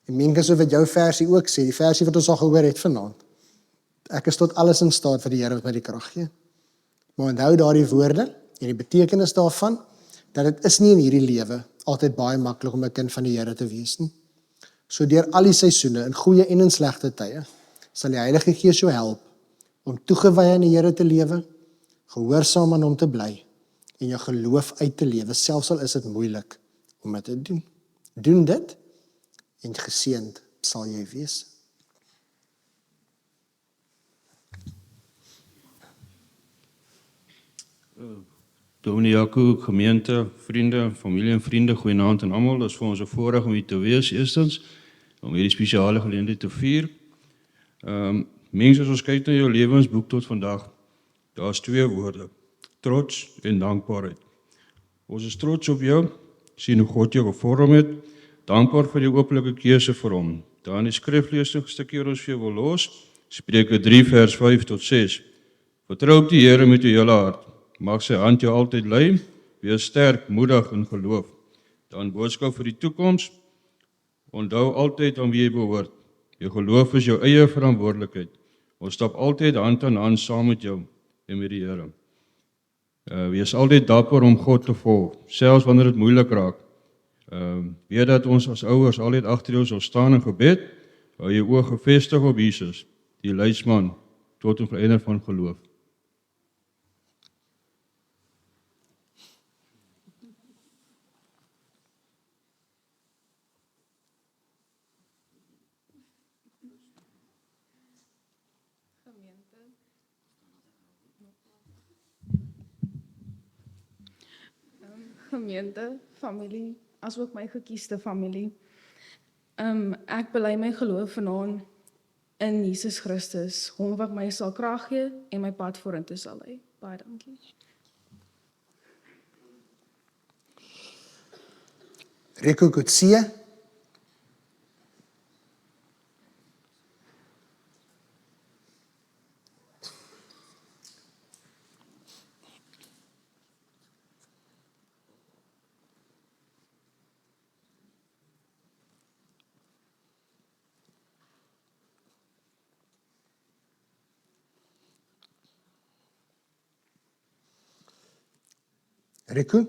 En Minke, so wat jou versie ook sê, die versie wat ons al gehoor het vanaand. Ek is tot alles in staat vir die Here wat my die krag gee. Maar onthou daardie woorde en die betekenis daarvan, dat dit is nie in hierdie lewe altyd baie maklik om 'n kind van die Here te wees nie. So deur al die seisoene, in goeie en in slegte tye, sal die Heilige Gees jou help om toegewy aan die Here te lewe, gehoorsaam aan hom te bly en jou geloof uit te lewe, selfs al is dit moeilik om dit te doen. Doen dit en geseënd sal jy wees. Dominee Jaco, gemeente, vriende, familie en vriende, goeienaand aan almal. Dit is vir ons 'n voorreg om hier te wees, eerstens, om hierdie spesiale geleentheid te vier. Mense, as ons kyk na jou lewensboek tot vandag, daar's 2 woorde: trots en dankbaarheid. Ons is trots op jou, sien hoe God jou gevorm het, dankbaar vir die openlike keuse vir hom. Daar in die skriflesing stukkie wat ons vir jou wil los, Spreuke 3 vers 5 tot 6. Vertrou op die Here met jou hele hart. Mag sy hand jou altyd lei, wees sterk, moedig in geloof. Dan boodskap vir die toekoms, onthou altyd aan wie jy behoort. Jou geloof is jou eie verantwoordelikheid. Ons stap altyd hand aan hand saam met jou en met die Here. Wees altyd dapper om God te volg, selfs wanneer dit moeilik raak. Weet dat ons as ouers altyd agter jou sal staan in gebed, hou jou oë gefestig op Jesus, die leidsman tot en volëinder van geloof. Gemeente, familie, asook my gekiesde familie. Ek bely my geloof vanaand in Jesus Christus, hom wat my sal krag gee en my pad vorentoe sal lei. Baie dankie. Rico Kutsie. Rico,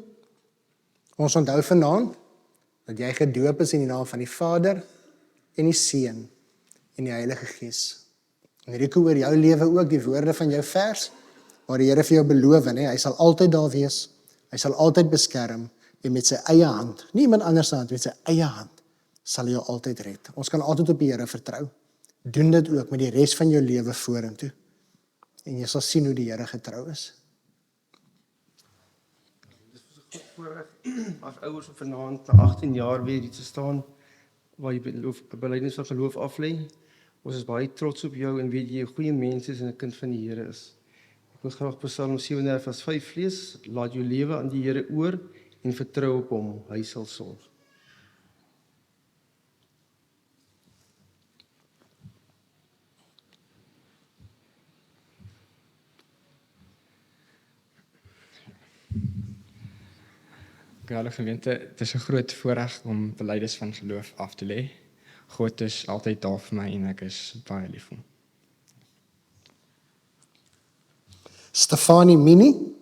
ons onthou vanaand dat jy gedoop is in die naam van die Vader en die Seun en die Heilige Gees. En Rico, oor jou lewe ook die woorde van jou vers, waar die Here vir jou beloof, nee, hy sal altyd daar wees, hy sal altyd beskerm, en met sy eie hand, nie iemand anders se hand, met sy eie hand, sal hy jou altyd red. Ons kan altyd op die Here vertrou. Doen dit ook met die res van jou lewe vorentoe. En jy sal sien hoe die Here getrou is. Voorreg as ouers om vanaand na 18 jaar weer hier te staan, waar jy belydenis van geloof aflê. Ons is baie trots op jou en weet jy 'n goeie mens is en 'n kind van die Here is. Ek wil graag Psalm 37:5 lees. Laat jou lewe aan die Here oor en vertrou op hom, hy sal sorg. Alle gemeente, het is 'n groot voorreg om belydenis van geloof af te lê. God is altyd daar vir my en ek is baie lief vir hom. Stefanie Mini.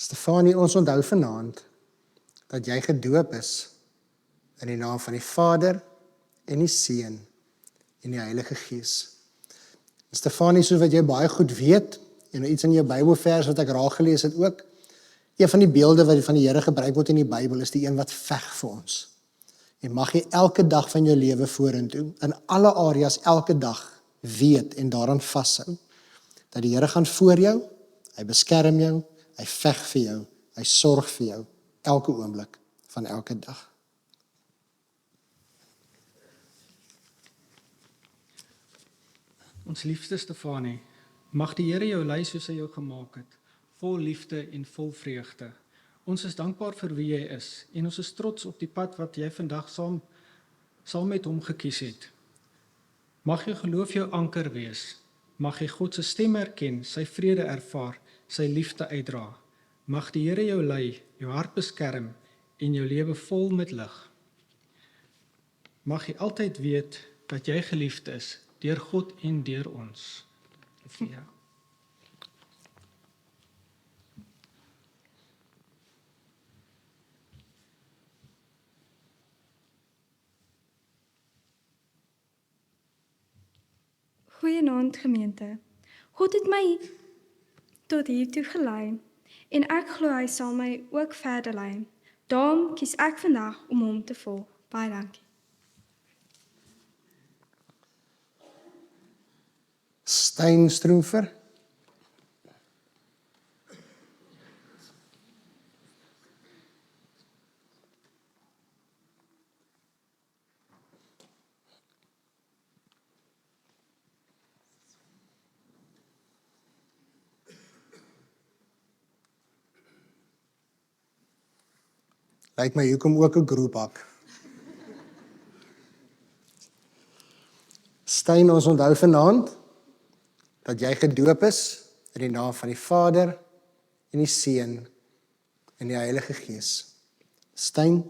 Stefanie, ons onthou vanaand dat jy gedoop is in die naam van die Vader en die Seun en die Heilige Gees. Stefanie, soos wat jy baie goed weet, en iets in jou Bybelvers wat ek raak gelees het ook, een van die beelde wat van die Here gebruik word in die Bybel is die een wat veg vir ons. En mag jy elke dag van jou lewe vorentoe, in alle areas elke dag weet en daaraan vashou, dat die Here gaan voor jou, hy beskerm jou, hy veg vir jou, hy sorg vir jou, elke oomblik van elke dag. Ons liefste Stefanie, mag die Here jou lei soos hy jou gemaak het, vol liefde en vol vreugde. Ons is dankbaar vir wie jy is, en ons is trots op die pad wat jy vandag saam met hom gekies het. Mag jou geloof jou anker wees, mag jy God se stem herken, sy vrede ervaar, sy liefde uitdra. Mag die Here jou lei, jou hart beskerm en jou lewe vol met lig. Mag jy altyd weet dat jy geliefd is deur God en deur ons. Ja. Goeienaand gemeente. God het my tot hier toe gelei en ek glo hy sal my ook verder lei. Daarom kies ek vandag om hom te volg. Baie dankie. Stein Stroever. Lyk my hier kom ook 'n groepbak. Stein, ons onthou vanaand dat jy gedoop is in die naam van die Vader en die Seun en die Heilige Gees. Stein,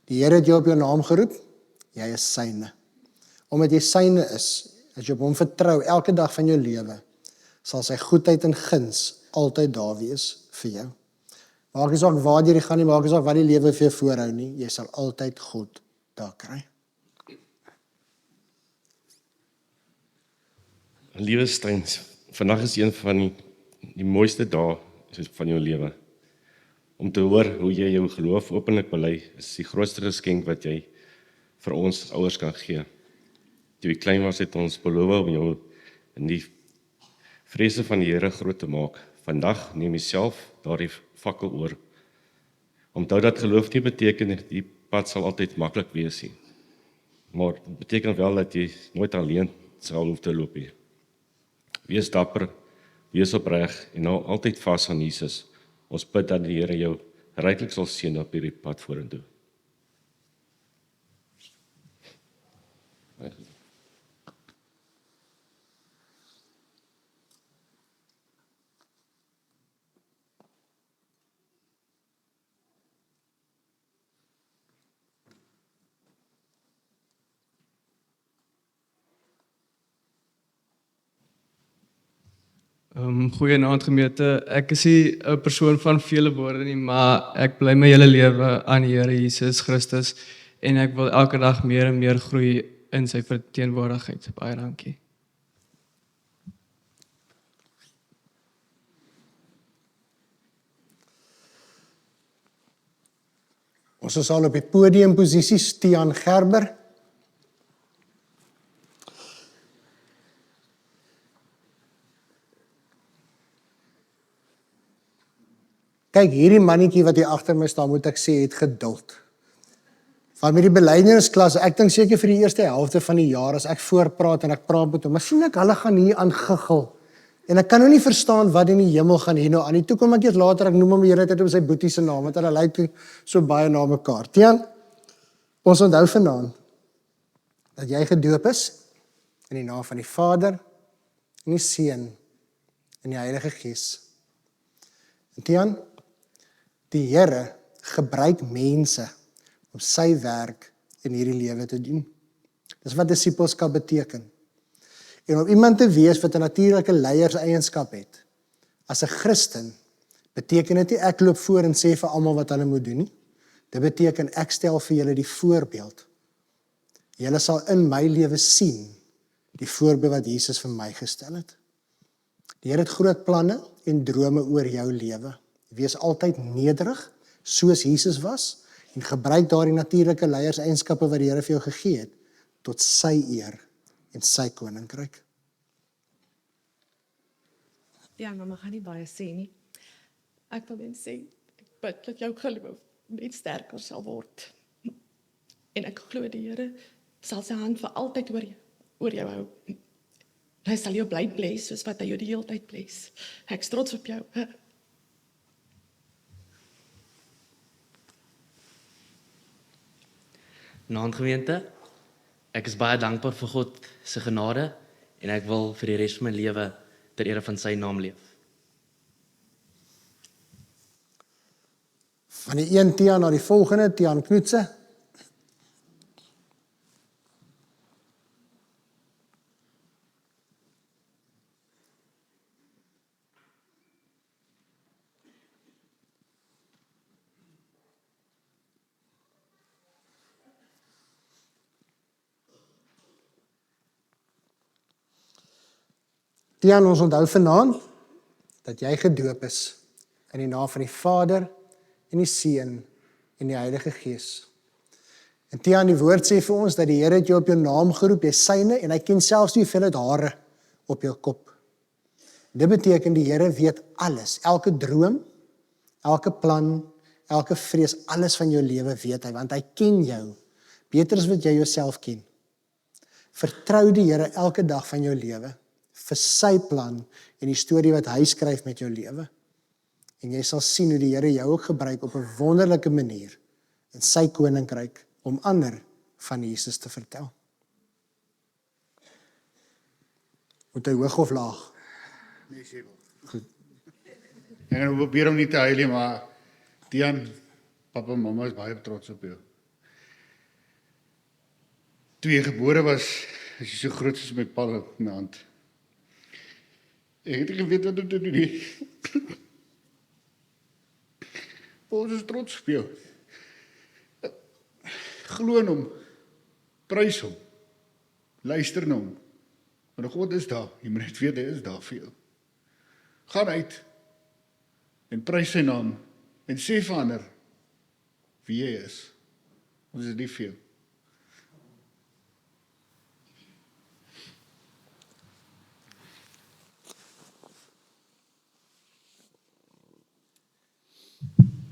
die Here het jou op jou naam geroep, jy is syne. Omdat jy syne is, as jy op hom vertrou elke dag van jou lewe, sal sy goedheid en guns altyd daar wees vir jou. Maak nie saak waar jy gaan nie, maak nie saak wat die lewe vir jou voorhou nie, jy sal altyd God daar kry. Liewe Stein, vandag is een van die mooiste dae van jou lewe. Om te hoor hoe jy jou geloof openlik bely, is die grootste geskenk wat jy vir ons ouers kan gee. Toe jy klein was, het ons beloof om jou in die vrese van die Here groot te maak. Vandag neem jy self daardie fakkel oor. Onthou dat geloof nie beteken dat die pad sal altyd maklik wees nie. Maar dit beteken wel dat jy nooit alleen sal hoef te loop nie. Wees dapper, wees opreg en hou altyd vas aan Jesus. Ons bid dat die Here jou ryklik sal seën op hierdie pad vorentoe. Goeienaand gemeente. Ek is nie 'n persoon van vele woorde nie, maar ek bly my hele lewe aan die Here Jesus Christus en ek wil elke dag meer en meer groei in sy verteenwoordigheid. Baie dankie. Ons is al op die podiumposisie, Stian Gerber. Kyk, hierdie mannetjie wat hier agter my staan, moet ek sê, het geduld. Van met die belydensklas, ek dink seker vir die eerste helfte van die jaar, as ek voorpraat en ek praat met hom, maar sien ek, hulle gaan hier aan giggel. En ek kan nou nie verstaan wat in die hemel gaan hier nou aan. Toe kom ek eers later, ek noem hom die hele tyd op sy boetie se naam, want hulle lyk so baie na mekaar. Tian, ons onthou vanaand, dat jy gedoop is, in die naam van die Vader, en die Seun, en die Heilige Gees. En Tian, die Here gebruik mense om sy werk in hierdie lewe te doen. Dis wat disippelskap beteken. En om iemand te wees wat 'n natuurlike leierseienskap het, as 'n Christen, beteken dit nie ek loop voor en sê vir almal wat hulle moet doen nie. Dit beteken ek stel vir julle die voorbeeld. Julle sal in my lewe sien die voorbeeld wat Jesus vir my gestel het. Die Here het groot planne en drome oor jou lewe. Wees altyd nederig, soos Jesus was, en gebruik daardie natuurlike leierseienskappe wat die Here vir jou gegee het, tot sy eer en sy koninkryk. Ja, maar gaan nie baie sê nie. Ek wil net sê, ek bid dat jou geloof net sterker sal word. En ek glo die Here sal sy hand vir altyd oor jou hou. Hy sal jou bly bless, soos wat hy jou die hele tyd bless. Ek is trots op jou. Naand gemeente, ek is baie dankbaar vir God se genade en ek wil vir die res van my lewe ter ere van sy naam leef. Van die een Tian na die volgende, Tian Knoetse. Tian, ons onthou vanaand dat jy gedoop is in die naam van die Vader en die Seun en die Heilige Gees. En Tian, die woord sê vir ons dat die Here het jou op jou naam geroep, jy syne, en hy ken selfs die hoeveelheid hare op jou kop. Dit beteken die Here weet alles, elke droom, elke plan, elke vrees, alles van jou lewe weet hy, want hy ken jou, beter as wat jy jouself ken. Vertrou die Here elke dag van jou lewe, vir sy plan en die storie wat hy skryf met jou lewe. En jy sal sien hoe die Here jou ook gebruik op 'n wonderlike manier in sy koninkryk om ander van Jesus te vertel. Moet hy hoog of laag? Nee, sê wel. Goed. Ek gaan probeer om nie te huil nie, maar Tian, papa en mamma is baie trots op jou. Toe jy gebore was, is jy so groot soos my pa in my hand. Ek het nie geweet wat om te doen nie. Ons is trots op jou. Glo in hom. Prys hom. Luister na hom. Want God is daar. Jy moet net weet hy is daar vir jou. Gaan uit en prys sy naam en sê vir ander wie jy is. Ons is lief vir jou.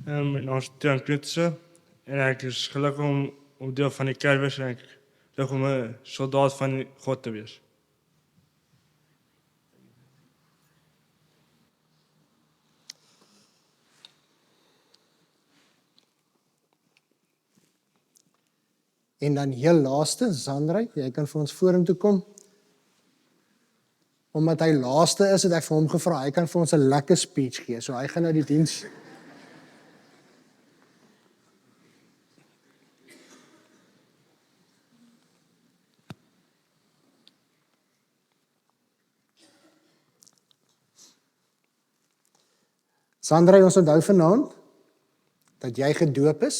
My naam is Tian Knoetse en ek is gelukkig om deel van die kerk te wees en ek gelukkig om 'n soldaat van God te wees. En dan heel laaste, Zandrey, jy kan vir ons vorentoe kom. Omdat hy laaste is, het ek vir hom gevra, hy kan vir ons 'n lekker speech gee, so hy gaan nou die diens. Sandra, ons onthou vanaand dat jy gedoop is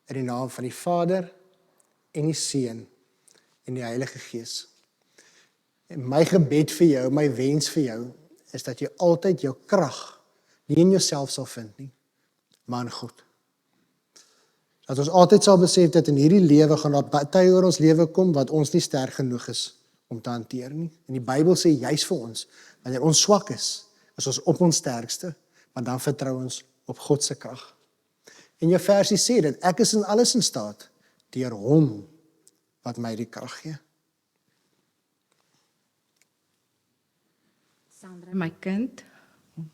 in die naam van die Vader en die Seun en die Heilige Gees. En my gebed vir jou, my wens vir jou, is dat jy altyd jou krag nie in jouself sal vind nie, maar in God. Dat ons altyd sal besef dat in hierdie lewe gaan daar tye oor ons lewe kom wat ons nie sterk genoeg is om te hanteer nie. En die Bybel sê juis vir ons, wanneer ons swak is ons op ons sterkste, maar dan vertrou ons op God se krag. En jou versie sê dat ek is in alles in staat deur hom wat my die krag gee. Sandra, my kind,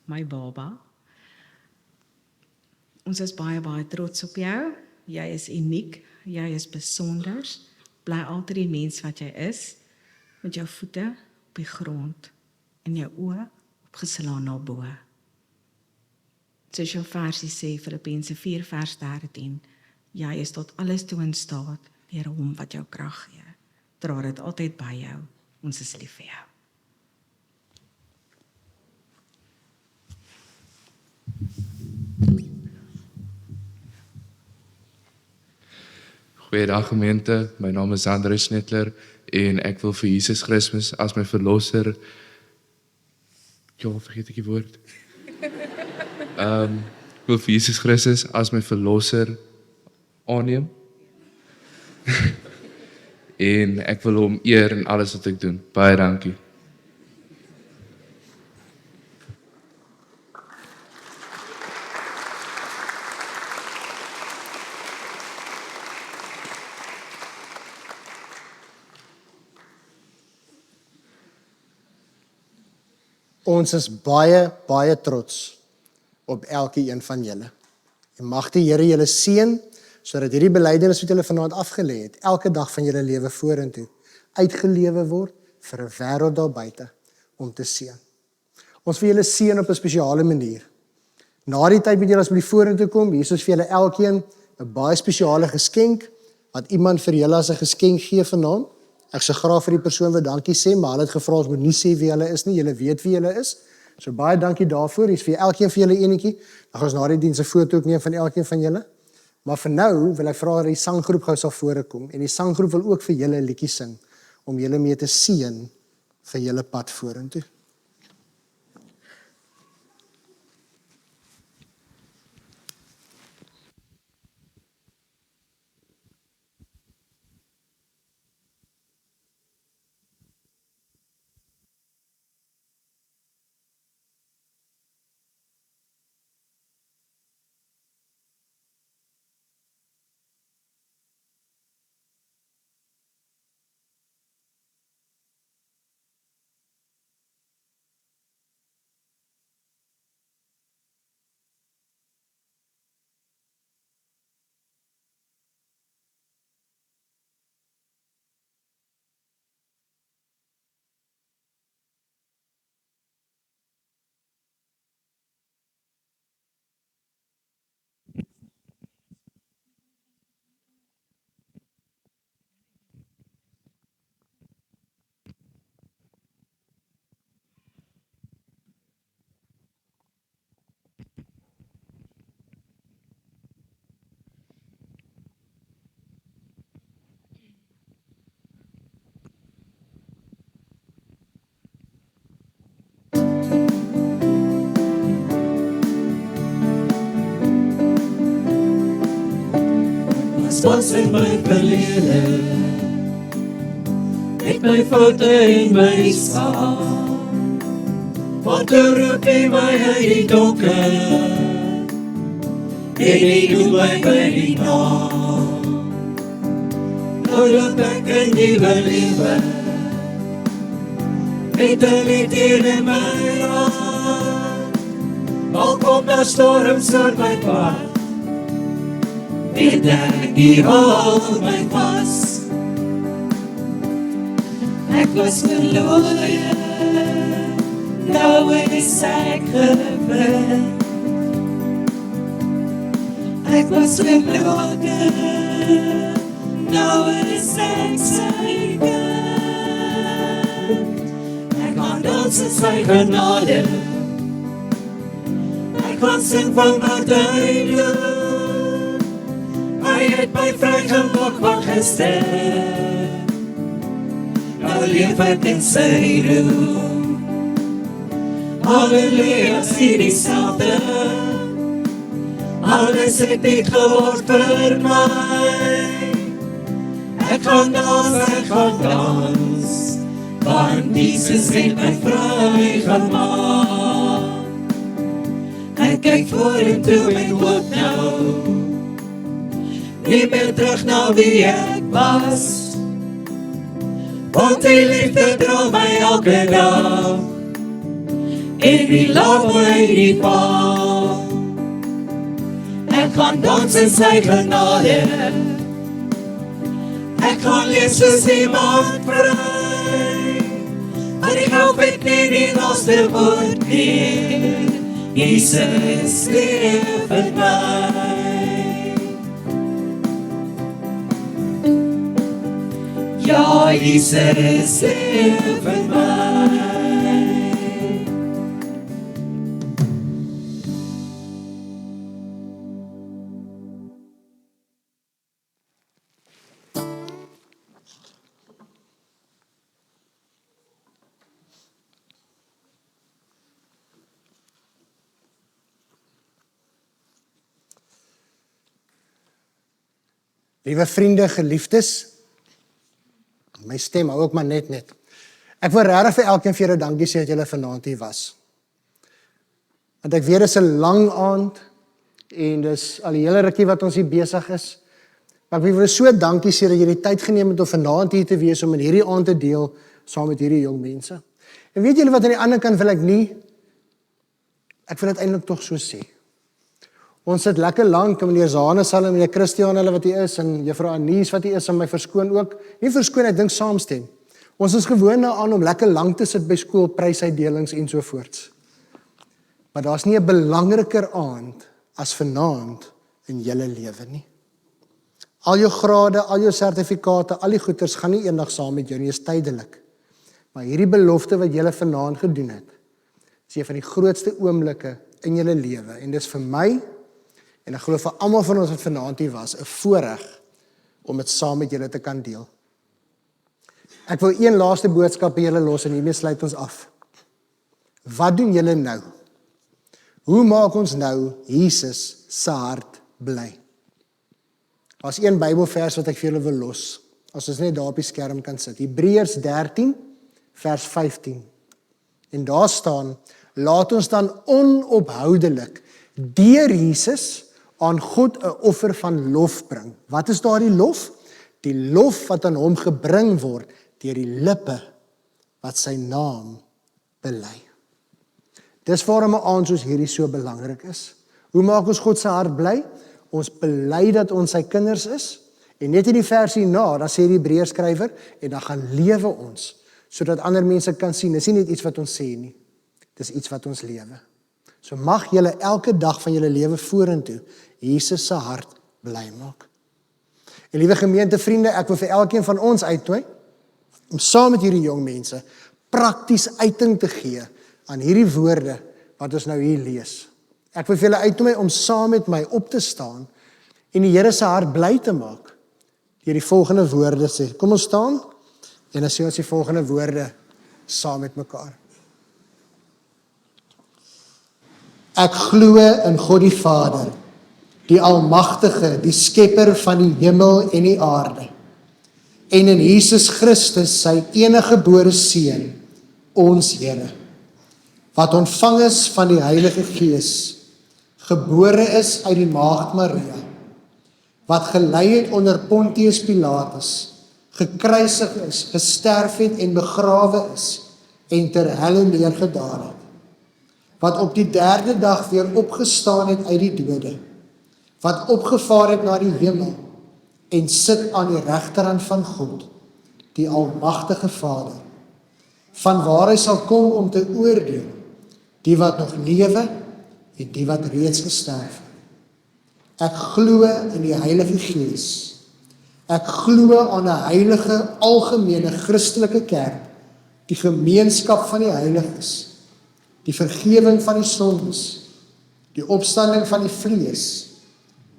my baba. Ons is baie trots op jou. Jy is uniek, jy is besonder. Bly altyd die mens wat jy is, met jou voete op die grond en jou oë opgeslaan na bo. Soos jou versie sê, Filippense 4 vers 13, jy is tot alles toe in staat deur hom wat jou krag gee. Dra dit altyd by jou. Ons is lief vir jou. Goeiedag gemeente, my naam is Andreus Netler en ek wil vir Jesus Christus as my verlosser, vergeet ek die woord. Ek wil vir Jesus Christus as my verlosser aanneem. En ek wil hom eer in alles wat ek doen. Baie dankie. Ons is baie trots op elkeen van julle. En mag die Here julle seën, sodat hierdie belydenis wat julle vanaand afgelê het, elke dag van julle lewe vorentoe uitgelewe word vir 'n wêreld daar buite om te seën. Ons wil julle seën op 'n spesiale manier. Na die tyd moet julle asseblief vorentoe kom. Hier is vir julle elkeen 'n baie spesiale geskenk wat iemand vir julle as 'n geskenk gee vanaand. Ek sou graag vir die persoon wat dankie sê, maar hulle het gevra ons moet nie sê wie hulle is nie. Julle weet wie julle is. So baie dankie daarvoor. Hier is vir elkeen van julle enetjie. Dan gaan ons na die diens 'n foto ook neem van elkeen van julle. Maar vir nou wil ek vra dat die sanggroep gou sal voorkom en die sanggroep wil ook vir julle 'n liedjie sing om julle mee te seën vir julle pad vorentoe. Was in my verlede, met my foute en my saam, wat roep hy my uit die donker, en hy doet my by die naam. Nou loop ek in nieuwe lewe, met 'n lied hier in my hart, al kom daar storms oor my pad, weet ek die hou my vas. Ek was verlore, nou is ek gevind. Ek was gebroken, nou is ek sy kind. Ek kan dans in sy genade, ek gaan sing van wat hy doen. Hy het my vrygemaak van gister. Nou leef ek in sy roem. Halleluja, is nie dieselfde. Alles het nie geword vir my. Ek gaan dans, want Jesus het my vry gemaak. Ek kyk vorentoe met hoop nou, nie meer terug na wie ek was, want die liefde dra my elke dag, en die laat my nie val. Ek gaan dans in sy genade, ek gaan leef soos iemand vry, maar die hoop het nie die laaste woord nie. Jesus leef in my. Ja, Jesus leef in my. Liewe vriende, geliefdes, my stem hou ook maar net. Ek wil regtig vir elkeen vir julle dankie sê dat julle vanaand hier was. Want ek weet dit is 'n lang aand en dis al die hele rukkie wat ons hier besig is. Maar ek wil julle so dankie sê dat julle die tyd geneem het om vanaand hier te wees om in hierdie aand te deel saam met hierdie jong mense. En weet julle wat aan die ander kant wil ek wil dit eintlik tog so sê. Ons sit lekker lank, en meneer Zane sal en meneer Christian hulle wat hier is, en juffrou Anies wat hier is, en my verskoon ook. Nie verskoon, ek dink saamstem. Ons is gewoond aan om lekker lank te sit by skool, prysuitdelings en so voorts. Maar daar's nie 'n belangriker aand as vanaand in julle lewe nie. Al jou grade, al jou sertifikate, al die goeders gaan nie eendag saam met jou nie, is tydelik. Maar hierdie belofte wat julle vanaand gedoen het, is een van die grootste oomblikke in julle lewe. En dis vir my, en ek glo vir almal van ons wat vanaand hier was, 'n voorreg om dit saam met julle te kan deel. Ek wil een laaste boodskap by julle los en hiermee sluit ons af. Wat doen julle nou? Hoe maak ons nou Jesus se hart bly? Daar's een Bybelvers wat ek vir julle wil los, as ons net daar op die skerm kan sit. Hebreërs 13 vers 15. En daar staan: laat ons dan onophoudelik deur Jesus aan God 'n offer van lof bring. Wat is daardie lof? Die lof wat aan hom gebring word deur die lippe wat sy naam bely. Dis waarom 'n aand soos hierdie so belangrik is. Hoe maak ons God se hart bly? Ons bely dat ons sy kinders is, en net in die vers hierna, dan sê die Hebreërskrywer, en dan gaan lewe ons, sodat ander mense kan sien, dis nie net iets wat ons sê nie, dis iets wat ons lewe. So mag julle elke dag van julle lewe vorentoe Jesus se hart bly maak. En liewe gemeentevriende, ek wil vir elkeen van ons uitnooi om saam met hierdie jong mense prakties uiting te gee aan hierdie woorde wat ons nou hier lees. Ek wil vir julle uitnooi om saam met my op te staan en die Here se hart bly te maak deur die volgende woorde sê. Kom ons staan en dan sê ons die volgende woorde saam met mekaar. Ek glo in God die Vader, die Almagtige, die Skepper van die hemel en die aarde, en in Jesus Christus, sy enige gebore Seun, ons Here, wat ontvang is van die Heilige Gees, gebore is uit die Maagd Maria, wat gelei het onder Pontius Pilatus, gekruisig is, gesterf het en begrawe is, en ter helle neergedaal het, wat op die 3de dag weer opgestaan het uit die dode, wat opgevaar het na die hemel, en sit aan die regterhand van God, die Almagtige Vader, van waar hy sal kom om te oordeel, die wat nog lewe, en die wat reeds gesterf het. Ek glo in die Heilige Gees. Ek glo aan 'n heilige, algemene Christelike kerk, die gemeenskap van die heiliges, die vergifnis van die sondes, die opstanding van die vlees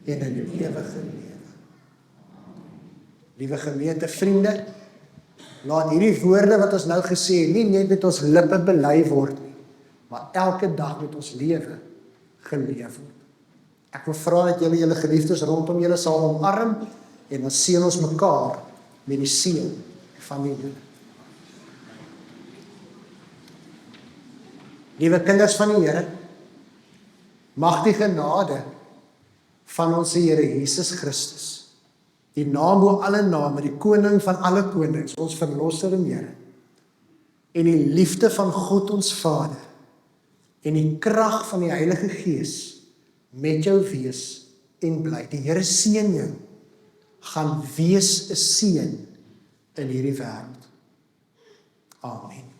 en in die ewige lewe. Liewe gemeente, vriende, laat hierdie woorde wat ons nou gesê het, nie net met ons lippe bely word nie, maar elke dag met ons lewe geleef word. Ek wil vra dat julle julle geliefdes rondom julle sal omarm en dan seën ons mekaar met die seën van die Here. Liewe kinders van die Here, mag die genade van ons Here Jesus Christus, die naam bo alle name, die koning van alle konings, ons verlosser en Here, en die liefde van God ons Vader, en die krag van die Heilige Gees, met jou wees en bly. Die Here seën jou, gaan wees 'n seën in hierdie wêreld. Amen.